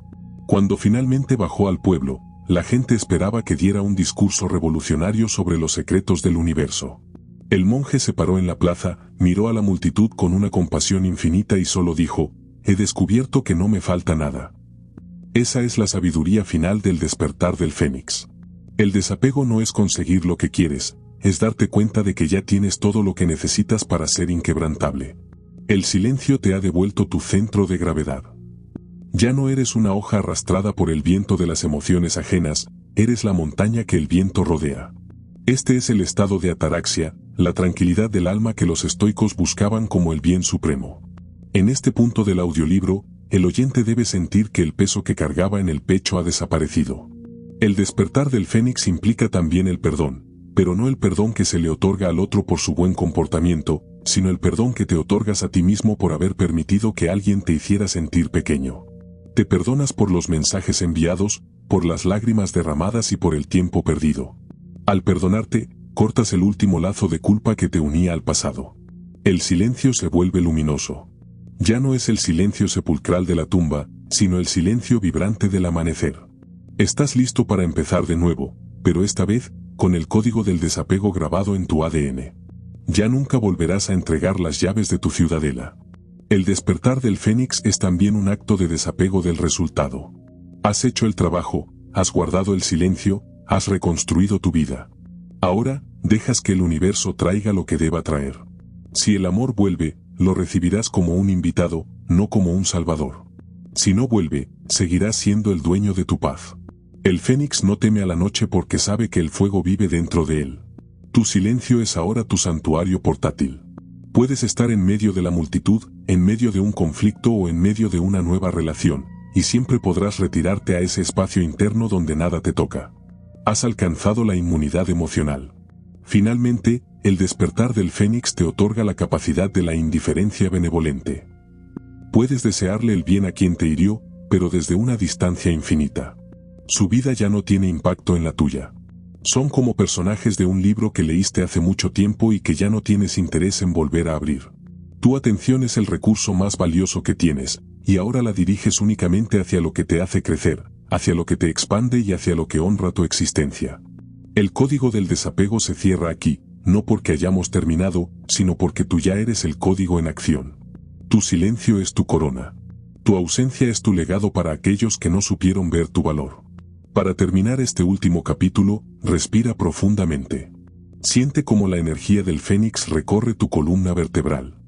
Cuando finalmente bajó al pueblo, la gente esperaba que diera un discurso revolucionario sobre los secretos del universo. El monje se paró en la plaza, miró a la multitud con una compasión infinita y solo dijo: «He descubierto que no me falta nada». Esa es la sabiduría final del despertar del Fénix. El desapego no es conseguir lo que quieres, es darte cuenta de que ya tienes todo lo que necesitas para ser inquebrantable. El silencio te ha devuelto tu centro de gravedad. Ya no eres una hoja arrastrada por el viento de las emociones ajenas, eres la montaña que el viento rodea. Este es el estado de ataraxia, la tranquilidad del alma que los estoicos buscaban como el bien supremo. En este punto del audiolibro, el oyente debe sentir que el peso que cargaba en el pecho ha desaparecido. El despertar del Fénix implica también el perdón, pero no el perdón que se le otorga al otro por su buen comportamiento, sino el perdón que te otorgas a ti mismo por haber permitido que alguien te hiciera sentir pequeño. Te perdonas por los mensajes enviados, por las lágrimas derramadas y por el tiempo perdido. Al perdonarte, cortas el último lazo de culpa que te unía al pasado. El silencio se vuelve luminoso. Ya no es el silencio sepulcral de la tumba, sino el silencio vibrante del amanecer. Estás listo para empezar de nuevo, pero esta vez, con el código del desapego grabado en tu ADN. Ya nunca volverás a entregar las llaves de tu ciudadela. El despertar del Fénix es también un acto de desapego del resultado. Has hecho el trabajo, has guardado el silencio, has reconstruido tu vida. Ahora, dejas que el universo traiga lo que deba traer. Si el amor vuelve, lo recibirás como un invitado, no como un salvador. Si no vuelve, seguirás siendo el dueño de tu paz. El Fénix no teme a la noche porque sabe que el fuego vive dentro de él. Tu silencio es ahora tu santuario portátil. Puedes estar en medio de la multitud, en medio de un conflicto o en medio de una nueva relación, y siempre podrás retirarte a ese espacio interno donde nada te toca. Has alcanzado la inmunidad emocional. Finalmente, el despertar del Fénix te otorga la capacidad de la indiferencia benevolente. Puedes desearle el bien a quien te hirió, pero desde una distancia infinita. Su vida ya no tiene impacto en la tuya. Son como personajes de un libro que leíste hace mucho tiempo y que ya no tienes interés en volver a abrir. Tu atención es el recurso más valioso que tienes, y ahora la diriges únicamente hacia lo que te hace crecer, hacia lo que te expande y hacia lo que honra tu existencia. El código del desapego se cierra aquí, no porque hayamos terminado, sino porque tú ya eres el código en acción. Tu silencio es tu corona. Tu ausencia es tu legado para aquellos que no supieron ver tu valor. Para terminar este último capítulo, respira profundamente. Siente cómo la energía del Fénix recorre tu columna vertebral.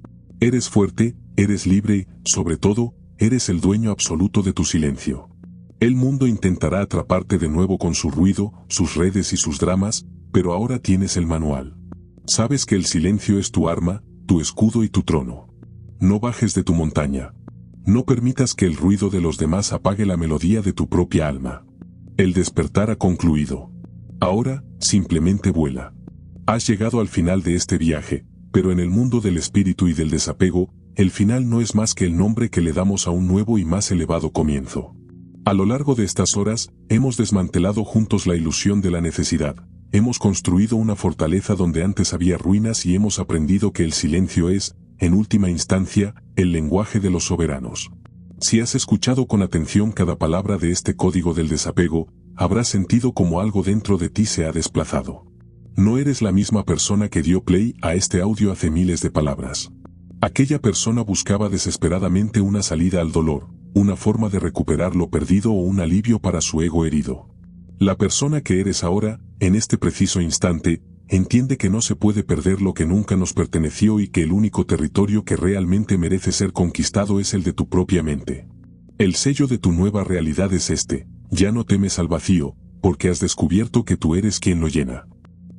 Eres fuerte, eres libre, sobre todo, eres el dueño absoluto de tu silencio. El mundo intentará atraparte de nuevo con su ruido, sus redes y sus dramas, pero ahora tienes el manual. Sabes que el silencio es tu arma, tu escudo y tu trono. No bajes de tu montaña. No permitas que el ruido de los demás apague la melodía de tu propia alma. El despertar ha concluido. Ahora, simplemente vuela. Has llegado al final de este viaje, pero en el mundo del espíritu y del desapego, el final no es más que el nombre que le damos a un nuevo y más elevado comienzo. A lo largo de estas horas, hemos desmantelado juntos la ilusión de la necesidad. Hemos construido una fortaleza donde antes había ruinas y hemos aprendido que el silencio es, en última instancia, el lenguaje de los soberanos. Si has escuchado con atención cada palabra de este código del desapego, habrás sentido como algo dentro de ti se ha desplazado. No eres la misma persona que dio play a este audio hace miles de palabras. Aquella persona buscaba desesperadamente una salida al dolor, una forma de recuperar lo perdido o un alivio para su ego herido. La persona que eres ahora, en este preciso instante, entiende que no se puede perder lo que nunca nos perteneció y que el único territorio que realmente merece ser conquistado es el de tu propia mente. El sello de tu nueva realidad es este: ya no temes al vacío, porque has descubierto que tú eres quien lo llena.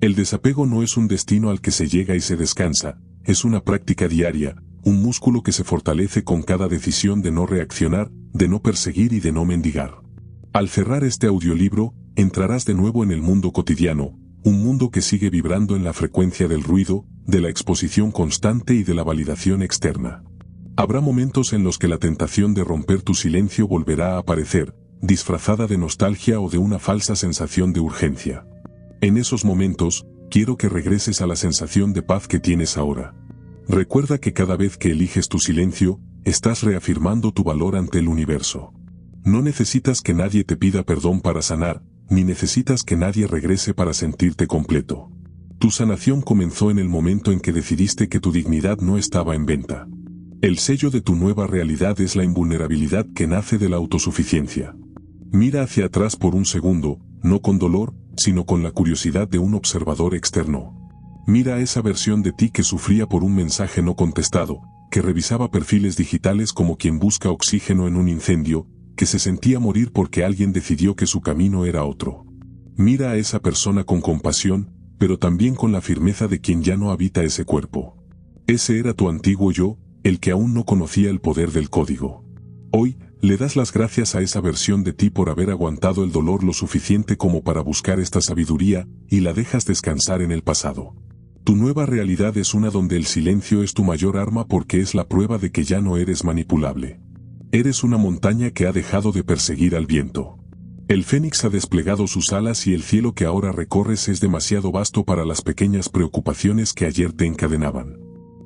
El desapego no es un destino al que se llega y se descansa, es una práctica diaria, un músculo que se fortalece con cada decisión de no reaccionar, de no perseguir y de no mendigar. Al cerrar este audiolibro, entrarás de nuevo en el mundo cotidiano, un mundo que sigue vibrando en la frecuencia del ruido, de la exposición constante y de la validación externa. Habrá momentos en los que la tentación de romper tu silencio volverá a aparecer, disfrazada de nostalgia o de una falsa sensación de urgencia. En esos momentos, quiero que regreses a la sensación de paz que tienes ahora. Recuerda que cada vez que eliges tu silencio, estás reafirmando tu valor ante el universo. No necesitas que nadie te pida perdón para sanar, ni necesitas que nadie regrese para sentirte completo. Tu sanación comenzó en el momento en que decidiste que tu dignidad no estaba en venta. El sello de tu nueva realidad es la invulnerabilidad que nace de la autosuficiencia. Mira hacia atrás por un segundo, no con dolor, sino con la curiosidad de un observador externo. Mira a esa versión de ti que sufría por un mensaje no contestado, que revisaba perfiles digitales como quien busca oxígeno en un incendio, que se sentía morir porque alguien decidió que su camino era otro. Mira a esa persona con compasión, pero también con la firmeza de quien ya no habita ese cuerpo. Ese era tu antiguo yo, el que aún no conocía el poder del código. Hoy, le das las gracias a esa versión de ti por haber aguantado el dolor lo suficiente como para buscar esta sabiduría, y la dejas descansar en el pasado. Tu nueva realidad es una donde el silencio es tu mayor arma porque es la prueba de que ya no eres manipulable. Eres una montaña que ha dejado de perseguir al viento. El fénix ha desplegado sus alas y el cielo que ahora recorres es demasiado vasto para las pequeñas preocupaciones que ayer te encadenaban.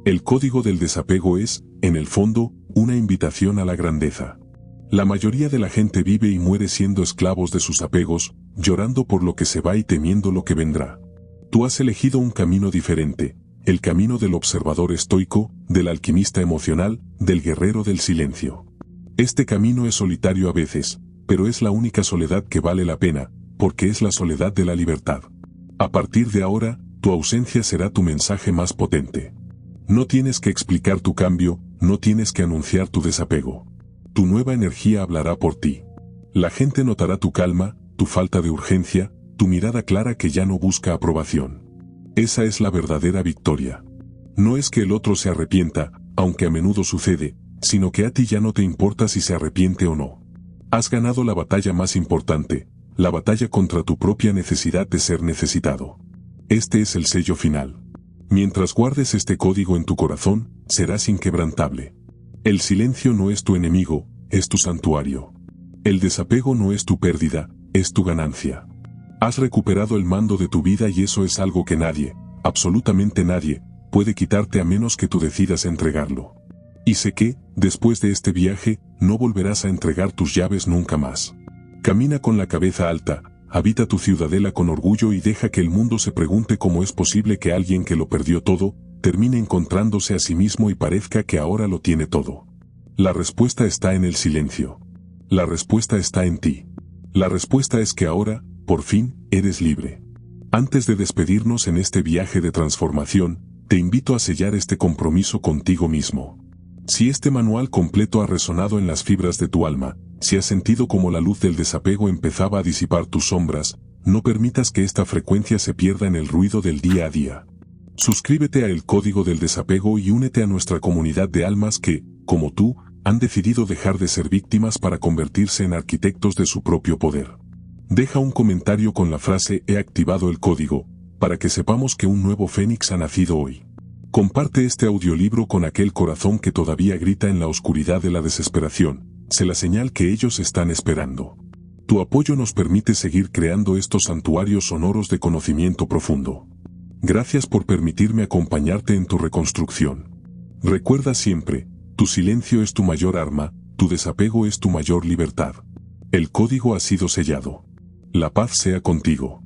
El código del desapego es, en el fondo, una invitación a la grandeza. La mayoría de la gente vive y muere siendo esclavos de sus apegos, llorando por lo que se va y temiendo lo que vendrá. Tú has elegido un camino diferente, el camino del observador estoico, del alquimista emocional, del guerrero del silencio. Este camino es solitario a veces, pero es la única soledad que vale la pena, porque es la soledad de la libertad. A partir de ahora, tu ausencia será tu mensaje más potente. No tienes que explicar tu cambio, no tienes que anunciar tu desapego. Tu nueva energía hablará por ti. La gente notará tu calma, tu falta de urgencia, tu mirada clara que ya no busca aprobación. Esa es la verdadera victoria. No es que el otro se arrepienta, aunque a menudo sucede, sino que a ti ya no te importa si se arrepiente o no. Has ganado la batalla más importante, la batalla contra tu propia necesidad de ser necesitado. Este es el sello final. Mientras guardes este código en tu corazón, serás inquebrantable. El silencio no es tu enemigo, es tu santuario. El desapego no es tu pérdida, es tu ganancia. Has recuperado el mando de tu vida y eso es algo que nadie, absolutamente nadie, puede quitarte a menos que tú decidas entregarlo. Y sé que, después de este viaje, no volverás a entregar tus llaves nunca más. Camina con la cabeza alta, habita tu ciudadela con orgullo y deja que el mundo se pregunte cómo es posible que alguien que lo perdió todo, termine encontrándose a sí mismo y parezca que ahora lo tiene todo. La respuesta está en el silencio. La respuesta está en ti. La respuesta es que ahora, por fin, eres libre. Antes de despedirnos en este viaje de transformación, te invito a sellar este compromiso contigo mismo. Si este manual completo ha resonado en las fibras de tu alma, si has sentido como la luz del desapego empezaba a disipar tus sombras, no permitas que esta frecuencia se pierda en el ruido del día a día. Suscríbete a El Código del Desapego y únete a nuestra comunidad de almas que, como tú, han decidido dejar de ser víctimas para convertirse en arquitectos de su propio poder. Deja un comentario con la frase "He activado el código", para que sepamos que un nuevo Fénix ha nacido hoy. Comparte este audiolibro con aquel corazón que todavía grita en la oscuridad de la desesperación, sé la señal que ellos están esperando. Tu apoyo nos permite seguir creando estos santuarios sonoros de conocimiento profundo. Gracias por permitirme acompañarte en tu reconstrucción. Recuerda siempre, tu silencio es tu mayor arma, tu desapego es tu mayor libertad. El código ha sido sellado. La paz sea contigo.